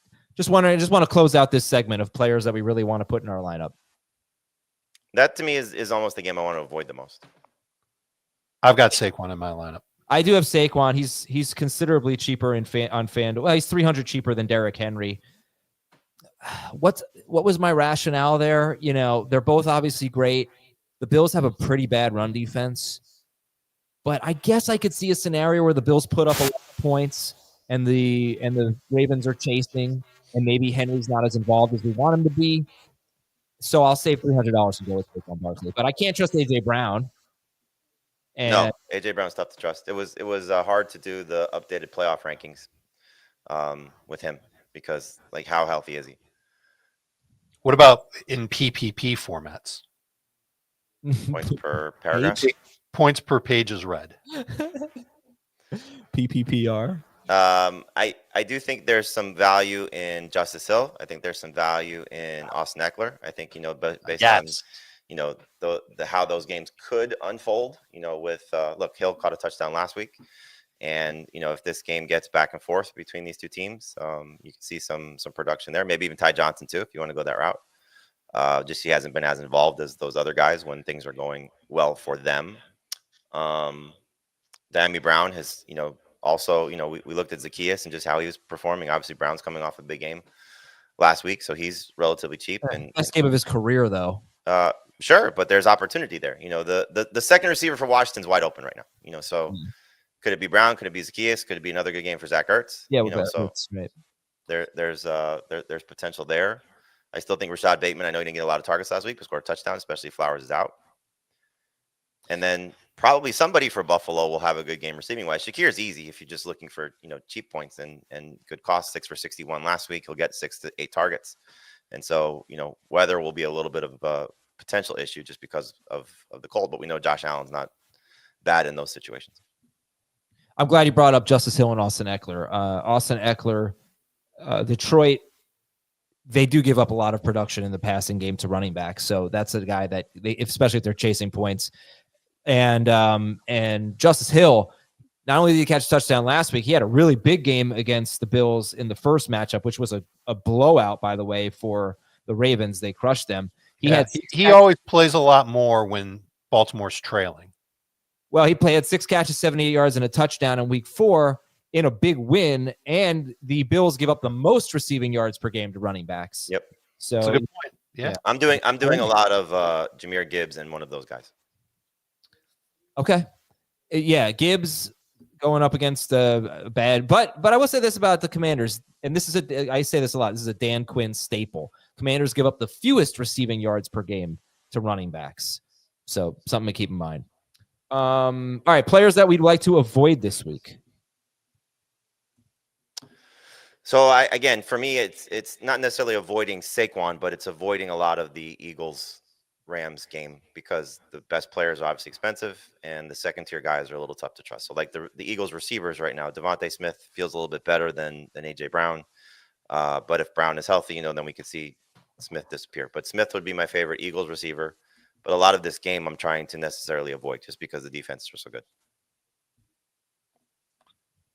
Speaker 1: want to close out this segment of players that we really want to put in our lineup.
Speaker 3: That to me is almost the game I want to avoid the most.
Speaker 2: I've got Saquon in my lineup.
Speaker 1: I do have Saquon. He's considerably cheaper on FanDuel. Well, he's 300 cheaper than Derrick Henry. What was my rationale there? They're both obviously great. The Bills have a pretty bad run defense, but I guess I could see a scenario where the Bills put up a lot of points and the Ravens are chasing, and maybe Henry's not as involved as we want him to be. So I'll save $300 and go with Saquon Barkley. But I can't trust AJ Brown. And
Speaker 3: no, AJ Brown's tough to trust. It was hard to do the updated playoff rankings with him because how healthy is he?
Speaker 2: What about in PPP formats?
Speaker 3: Points per paragraph.
Speaker 2: Points per page is read.
Speaker 1: PPPR.
Speaker 3: I do think there's some value in Justice Hill. I think there's some value in Austin Eckler. I think, based on, the how those games could unfold, with look, Hill caught a touchdown last week. And, if this game gets back and forth between these two teams, you can see some production there. Maybe even Ty Johnson too, if you want to go that route. Just he hasn't been as involved as those other guys when things are going well for them. Diami Brown has, also, we looked at Zacchaeus and just how he was performing. Obviously, Brown's coming off a big game last week, so he's relatively cheap. And
Speaker 1: Best game of his career, though.
Speaker 3: Sure, but there's opportunity there. The second receiver for Washington's wide open right now. So could it be Brown? Could it be Zacchaeus? Could it be another good game for Zach Ertz?
Speaker 1: Yeah,
Speaker 3: so
Speaker 1: right.
Speaker 3: There's potential there. I still think Rashad Bateman. I know he didn't get a lot of targets last week, but scored a touchdown, especially if Flowers is out. And then probably somebody for Buffalo will have a good game receiving wise. Shakir's easy if you're just looking for cheap points and good cost. 6 for 61 last week. He'll get 6 to 8 targets. And so weather will be a little bit of a potential issue just because of the cold. But we know Josh Allen's not bad in those situations.
Speaker 1: I'm glad you brought up Justice Hill and Austin Eckler. Austin Eckler, Detroit, they do give up a lot of production in the passing game to running backs. So that's a guy that especially if they're chasing points. And Justice Hill, not only did he catch a touchdown last week, he had a really big game against the Bills in the first matchup, which was a blowout, by the way, for the Ravens. They crushed them.
Speaker 2: He always plays a lot more when Baltimore's trailing.
Speaker 1: Well, he had 6 catches, 78 yards, and a touchdown in week 4 in a big win. And the Bills give up the most receiving yards per game to running backs.
Speaker 3: Yep.
Speaker 1: So
Speaker 2: that's a good point. Yeah.
Speaker 3: I'm doing a lot of Jahmyr Gibbs and one of those guys.
Speaker 1: Okay. Yeah, Gibbs going up against bad. But I will say this about the Commanders, and I say this a lot. This is a Dan Quinn staple. Commanders give up the fewest receiving yards per game to running backs. So something to keep in mind. All right, players that we'd like to avoid this week.
Speaker 3: So again, for me, it's not necessarily avoiding Saquon, but it's avoiding a lot of the Eagles-Rams game because the best players are obviously expensive and the second-tier guys are a little tough to trust. So like the Eagles receivers right now, Devontae Smith feels a little bit better than AJ Brown. But if Brown is healthy, then we could see Smith disappear. But Smith would be my favorite Eagles receiver. But a lot of this game I'm trying to necessarily avoid just because the defenses are so good.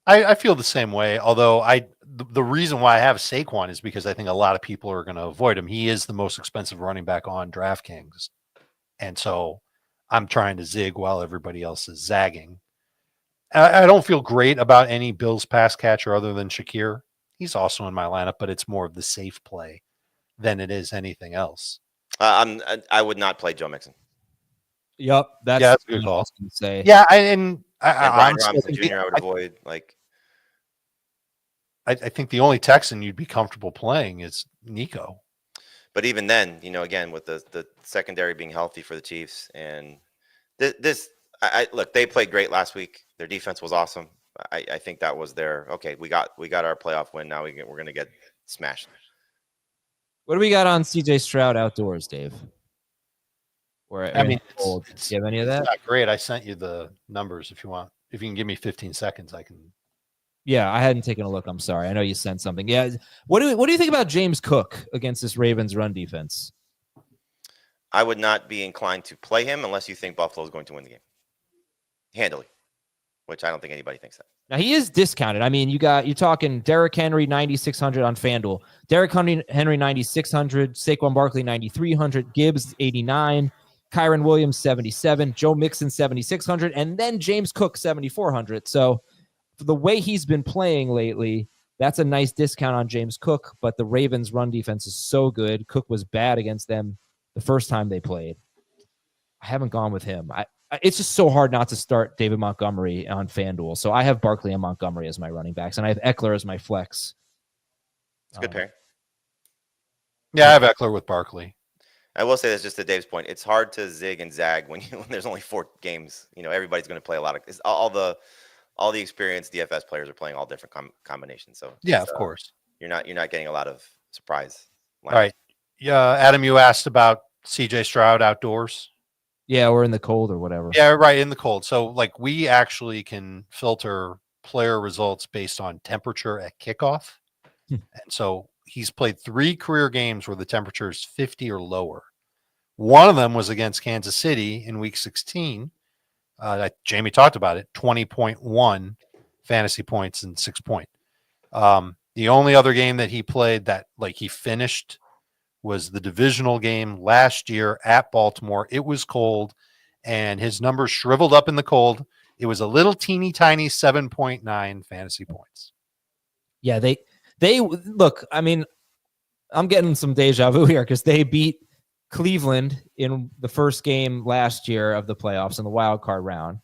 Speaker 2: I feel the same way, although the reason why I have Saquon is because I think a lot of people are going to avoid him. He is the most expensive running back on DraftKings. And so I'm trying to zig while everybody else is zagging. I don't feel great about any Bills pass catcher other than Shakir. He's also in my lineup, but it's more of the safe play than it is anything else.
Speaker 3: I would not play Joe Mixon.
Speaker 1: Yep, that's
Speaker 2: a good call.
Speaker 1: Say.
Speaker 2: Yeah, and
Speaker 3: Brian Robinson Jr. I would avoid.
Speaker 2: I think the only Texan you'd be comfortable playing is Nico.
Speaker 3: But even then, again, with the secondary being healthy for the Chiefs, and look, they played great last week. Their defense was awesome. I think that was okay. We got our playoff win. Now we're going to get smashed.
Speaker 1: What do we got on CJ Stroud outdoors, Dave? Do you have any of that?
Speaker 2: It's not great. I sent you the numbers if you want. If you can give me 15 seconds, I can.
Speaker 1: Yeah, I hadn't taken a look. I'm sorry. I know you sent something. Yeah. What do you think about James Cook against this Ravens run defense?
Speaker 3: I would not be inclined to play him unless you think Buffalo is going to win the game handily, which I don't think anybody thinks that.
Speaker 1: Now he is discounted. I mean, you're talking Derrick Henry 9,600 on FanDuel, Derrick Henry 9,600, Saquon Barkley 9,300, Gibbs 89, Kyron Williams 77, Joe Mixon 7,600, and then James Cook 7,400. So for the way he's been playing lately, that's a nice discount on James Cook. But the Ravens' run defense is so good. Cook was bad against them the first time they played. I haven't gone with him. It's just so hard not to start David Montgomery on FanDuel. So I have Barkley and Montgomery as my running backs, and I have Eckler as my flex.
Speaker 3: It's a good pairing.
Speaker 2: Yeah, I have Eckler with Barkley.
Speaker 3: I will say this just to Dave's point. It's hard to zig and zag when there's only 4 games. Everybody's going to play a lot of all the experienced DFS players are playing all different combinations. So
Speaker 2: yeah, of course.
Speaker 3: You're not getting a lot of surprise.
Speaker 2: All right. Yeah, Adam, you asked about CJ Stroud outdoors.
Speaker 1: Yeah, or in the cold or whatever.
Speaker 2: Yeah, right, in the cold. So, like, we actually can filter player results based on temperature at kickoff. And so he's played 3 career games where the temperature is 50 or lower. One of them was against Kansas City in week 16. Jamie talked about it, 20.1 fantasy points and 6 point. The only other game that he played that like he finished was the divisional game last year at Baltimore. It was cold and his numbers shriveled up in the cold. It was a little teeny tiny 7.9 fantasy points.
Speaker 1: Yeah, they look, I mean, I'm getting some deja vu here because they beat Cleveland in the first game last year of the playoffs in the wild card round.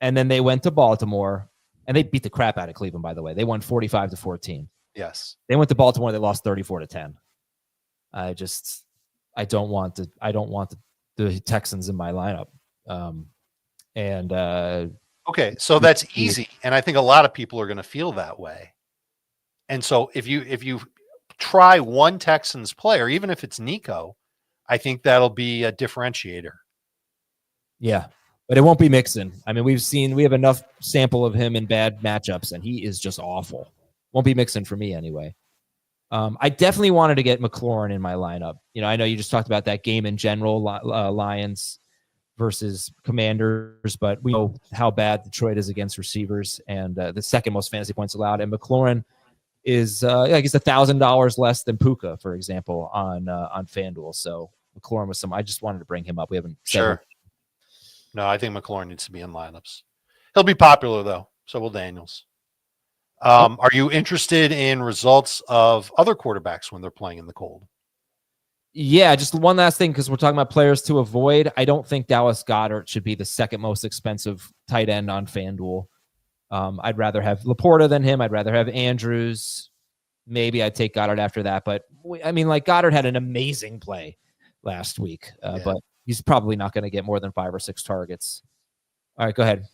Speaker 1: And then they went to Baltimore and they beat the crap out of Cleveland, by the way. They won 45-14.
Speaker 2: Yes.
Speaker 1: They went to Baltimore, they lost 34-10. I don't want the Texans in my lineup.
Speaker 2: Okay, so that's easy. And I think a lot of people are going to feel that way. And so if you try one Texans player, even if it's Nico, I think that'll be a differentiator.
Speaker 1: Yeah, but it won't be Mixon. I mean, we have enough sample of him in bad matchups, and he is just awful. Won't be Mixon for me anyway. I definitely wanted to get McLaurin in my lineup. You know, I know you just talked about that game in general, Lions versus Commanders, but we know how bad Detroit is against receivers, and the second most fantasy points allowed. And McLaurin is, I guess, $1,000 less than Puka, for example, on FanDuel. So McLaurin was I just wanted to bring him up. We haven't.
Speaker 2: Sure. No, I think McLaurin needs to be in lineups. He'll be popular though. So will Daniels. Are you interested in results of other quarterbacks when they're playing in the cold?
Speaker 1: Yeah, just one last thing, because we're talking about players to avoid. I don't think Dallas Goedert should be the second most expensive tight end on FanDuel. I'd rather have Laporta than him. I'd rather have Andrews. Maybe I'd take Goddard after that. But I mean, like, Goddard had an amazing play last week, but he's probably not going to get more than 5 or 6 targets. All right, go ahead.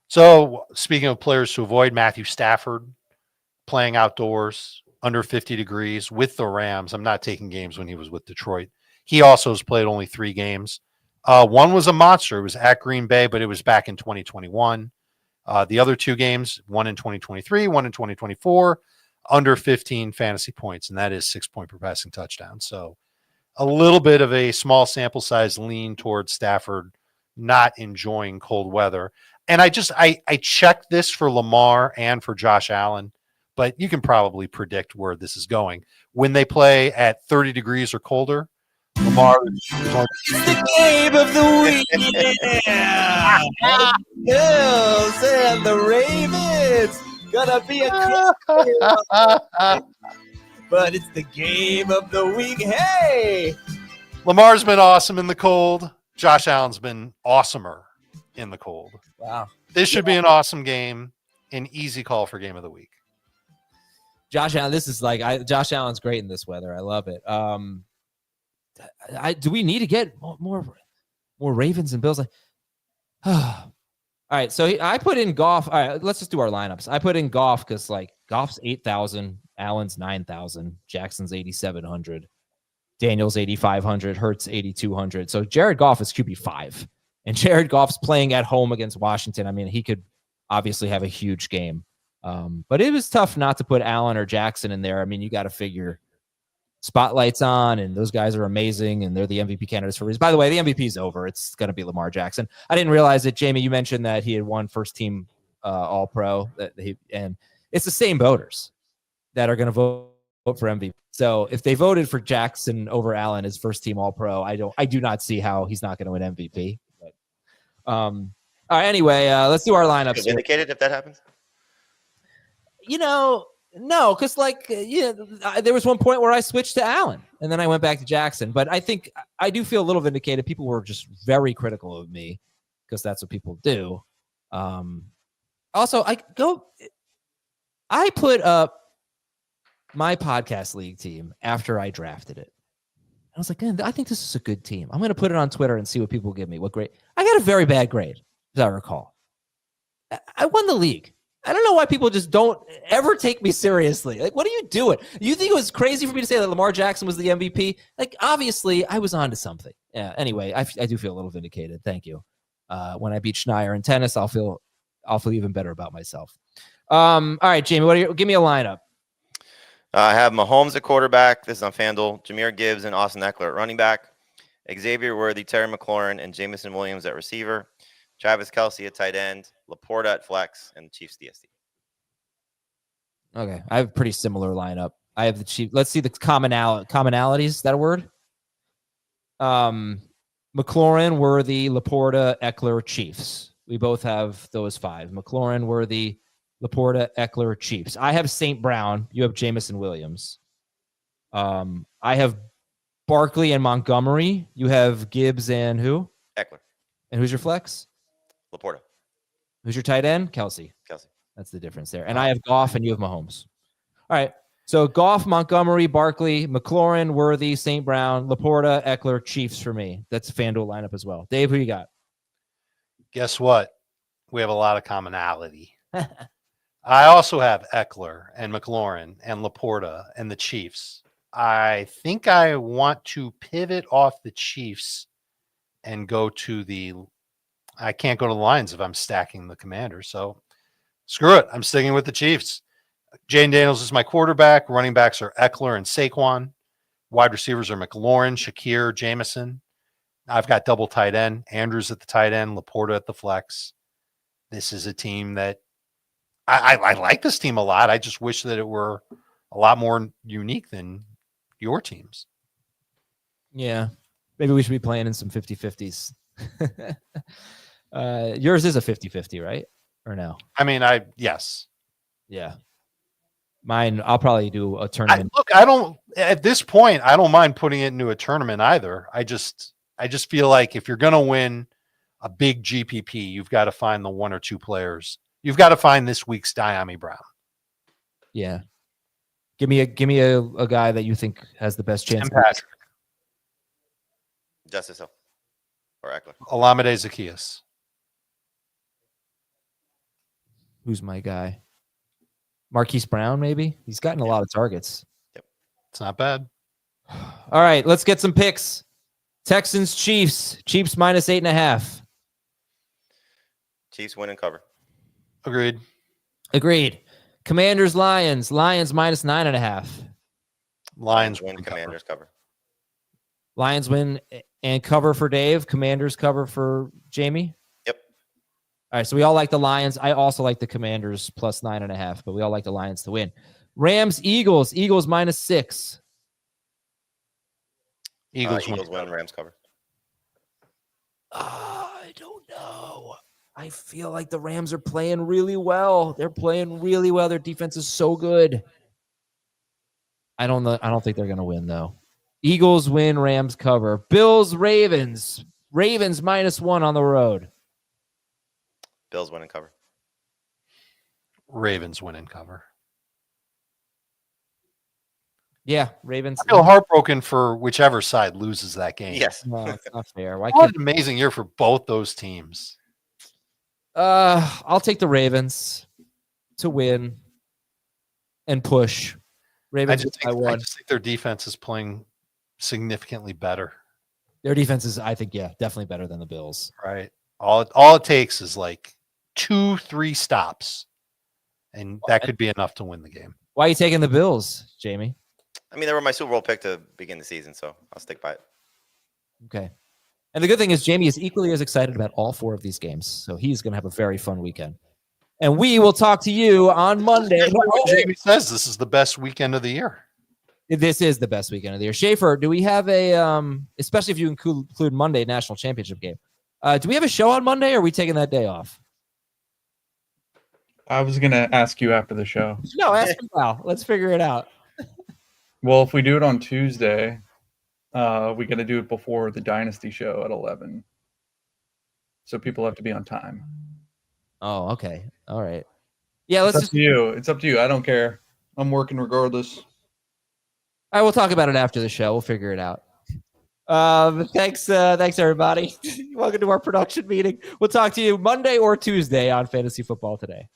Speaker 2: So speaking of players to avoid, Matthew Stafford playing outdoors under 50 degrees with the Rams. I'm not taking games when he was with Detroit. He also has played only 3 games. One was a monster. It was at Green Bay, but it was back in 2021. The other 2 games, one in 2023, one in 2024, under 15 fantasy points, and that is 6 point per passing touchdown. So a little bit of a small sample size lean towards Stafford not enjoying cold weather. And I checked this for Lamar and for Josh Allen, but you can probably predict where this is going. When they play at 30 degrees or colder, Lamar is
Speaker 1: the game of the week. Yeah. Bills and the Ravens. Gonna be a but it's the game of the week. Hey,
Speaker 2: Lamar's been awesome in the cold. Josh Allen's been awesomer in the cold.
Speaker 1: Wow.
Speaker 2: This should be an awesome game. An easy call for game of the week.
Speaker 1: Josh Allen, this is like Josh Allen's great in this weather. I love it. Do we need to get more Ravens and Bills? All right, so I put in Goff. All right, let's just do our lineups. I put in Goff because Goff's 8,000, Allen's 9,000, Jackson's 8,700, Daniels 8,500, Hurts 8,200. So Jared Goff is QB5, and Jared Goff's playing at home against Washington. I mean, he could obviously have a huge game, but it was tough not to put Allen or Jackson in there. I mean, you got to figure spotlights on, and those guys are amazing, and they're the MVP candidates for reasons. By the way, the MVP is over. It's going to be Lamar Jackson. I didn't realize that, Jamie, you mentioned that he had won first team All-Pro, and it's the same voters that are going to vote for MVP. So if they voted for Jackson over Allen as first team All-Pro, I do not see how he's not going to win MVP. But, all right, anyway, let's do our lineups.
Speaker 3: Indicated if that happens.
Speaker 1: No, because there was one point where I switched to Allen, and then I went back to Jackson. But I think I do feel a little vindicated. People were just very critical of me because that's what people do. Also, I put up my podcast league team after I drafted it. I was like, I think this is a good team. I'm going to put it on Twitter and see what people give me. What grade? I got a very bad grade, as I recall. I won the league. I don't know why people just don't ever take me seriously. Like, what are you doing? You think it was crazy for me to say that Lamar Jackson was the MVP? Like, obviously, I was onto something. Yeah. Anyway, I do feel a little vindicated. Thank you. When I beat Schneier in tennis, I'll feel even better about myself. All right, Jamie, give me a lineup.
Speaker 3: I have Mahomes at quarterback. This is on FanDuel. Jahmyr Gibbs and Austin Eckler at running back. Xavier Worthy, Terry McLaurin, and Jamison Williams at receiver. Travis Kelce at tight end. Laporta at flex, and Chiefs DST.
Speaker 1: Okay, I have a pretty similar lineup. I have the Chiefs. Let's see the commonalities. Is that a word? McLaurin, Worthy, Laporta, Eckler, Chiefs. We both have those 5. McLaurin, Worthy, Laporta, Eckler, Chiefs. I have St. Brown. You have Jamison Williams. I have Barkley and Montgomery. You have Gibbs and who?
Speaker 3: Eckler.
Speaker 1: And who's your flex?
Speaker 3: Laporta.
Speaker 1: Who's your tight end? Kelce. That's the difference there. And I have Goff and you have Mahomes. All right. So Goff, Montgomery, Barkley, McLaurin, Worthy, St. Brown, Laporta, Eckler, Chiefs for me. That's a FanDuel lineup as well. Dave, who you got?
Speaker 2: Guess what? We have a lot of commonality. I also have Eckler and McLaurin and Laporta and the Chiefs. I think I want to pivot off the Chiefs and go to I can't go to the Lions if I'm stacking the Commanders. So screw it. I'm sticking with the Chiefs. Jane Daniels is my quarterback. Running backs are Eckler and Saquon. Wide receivers are McLaurin, Shakir, Jamison. I've got double tight end. Andrews at the tight end, Laporta at the flex. This is a team that I like this team a lot. I just wish that it were a lot more unique than your teams.
Speaker 1: Yeah. Maybe we should be playing in some 50-50s. Yours is a 50-50, right? Or no?
Speaker 2: I mean, yes.
Speaker 1: Yeah. Mine, I'll probably do a tournament.
Speaker 2: At this point, I don't mind putting it into a tournament either. I just feel like if you're going to win a big GPP, you've got to find the 1 or 2 players. You've got to find this week's Diami Brown.
Speaker 1: Yeah. Give me a guy that you think has the best chance.
Speaker 2: Tim Patrick.
Speaker 3: Justice Hill. Or Eckler.
Speaker 2: Olamide Zaccheaus.
Speaker 1: Who's my guy? Marquise Brown, maybe? He's gotten a lot of targets.
Speaker 3: Yep.
Speaker 2: It's not bad.
Speaker 1: All right, let's get some picks. Texans, Chiefs. Chiefs minus 8.5.
Speaker 3: Chiefs win and cover.
Speaker 2: Agreed.
Speaker 1: Commanders, Lions. Lions minus 9.5.
Speaker 2: Lions
Speaker 3: win, Commanders cover.
Speaker 1: Lions win and cover for Dave. Commanders cover for Jamie.
Speaker 3: Yep.
Speaker 1: All right, so we all like the Lions. I also like the Commanders plus 9.5, but we all like the Lions to win. Rams, Eagles. Eagles minus 6.
Speaker 3: Eagles win, Rams cover.
Speaker 1: I don't know. I feel like the Rams are playing really well. They're playing really well. Their defense is so good. I don't know. I don't think they're going to win, though. Eagles win, Rams cover. Bills, Ravens. Ravens minus 1 on the road.
Speaker 3: Bills win and cover.
Speaker 2: Ravens win and cover.
Speaker 1: Yeah, Ravens.
Speaker 2: I feel heartbroken for whichever side loses that game.
Speaker 3: Yes.
Speaker 1: No, it's not fair.
Speaker 2: What an amazing year for both those teams.
Speaker 1: I'll take the Ravens to win and push. Ravens
Speaker 2: I just think their defense is playing significantly better.
Speaker 1: Their defense is, I think, definitely better than the Bills.
Speaker 2: Right. All it takes is like 2-3 stops, and that could be enough to win the game.
Speaker 1: Why are you taking the Bills, Jamie?
Speaker 3: I mean, they were my Super Bowl pick to begin the season, so I'll stick by it.
Speaker 1: Okay. And the good thing is Jamie is equally as excited about all 4 of these games, so he's going to have a very fun weekend. And we will talk to you on Monday.
Speaker 2: Jamie says this is the best weekend of the year.
Speaker 1: This is the best weekend of the year. Schaefer, do we have a, especially if you include Monday national championship game, do we have a show on Monday, or are we taking that day off?
Speaker 4: I was going to ask you after the show.
Speaker 1: No, ask him now. Let's figure it out.
Speaker 4: Well, if we do it on Tuesday, we got to do it before the Dynasty show at 11. So people have to be on time.
Speaker 1: Oh, okay. All right. Yeah,
Speaker 4: It's up to you. It's up to you. I don't care. I'm working regardless.
Speaker 1: All right, we'll talk about it after the show. We'll figure it out. Thanks, everybody. Welcome to our production meeting. We'll talk to you Monday or Tuesday on Fantasy Football Today.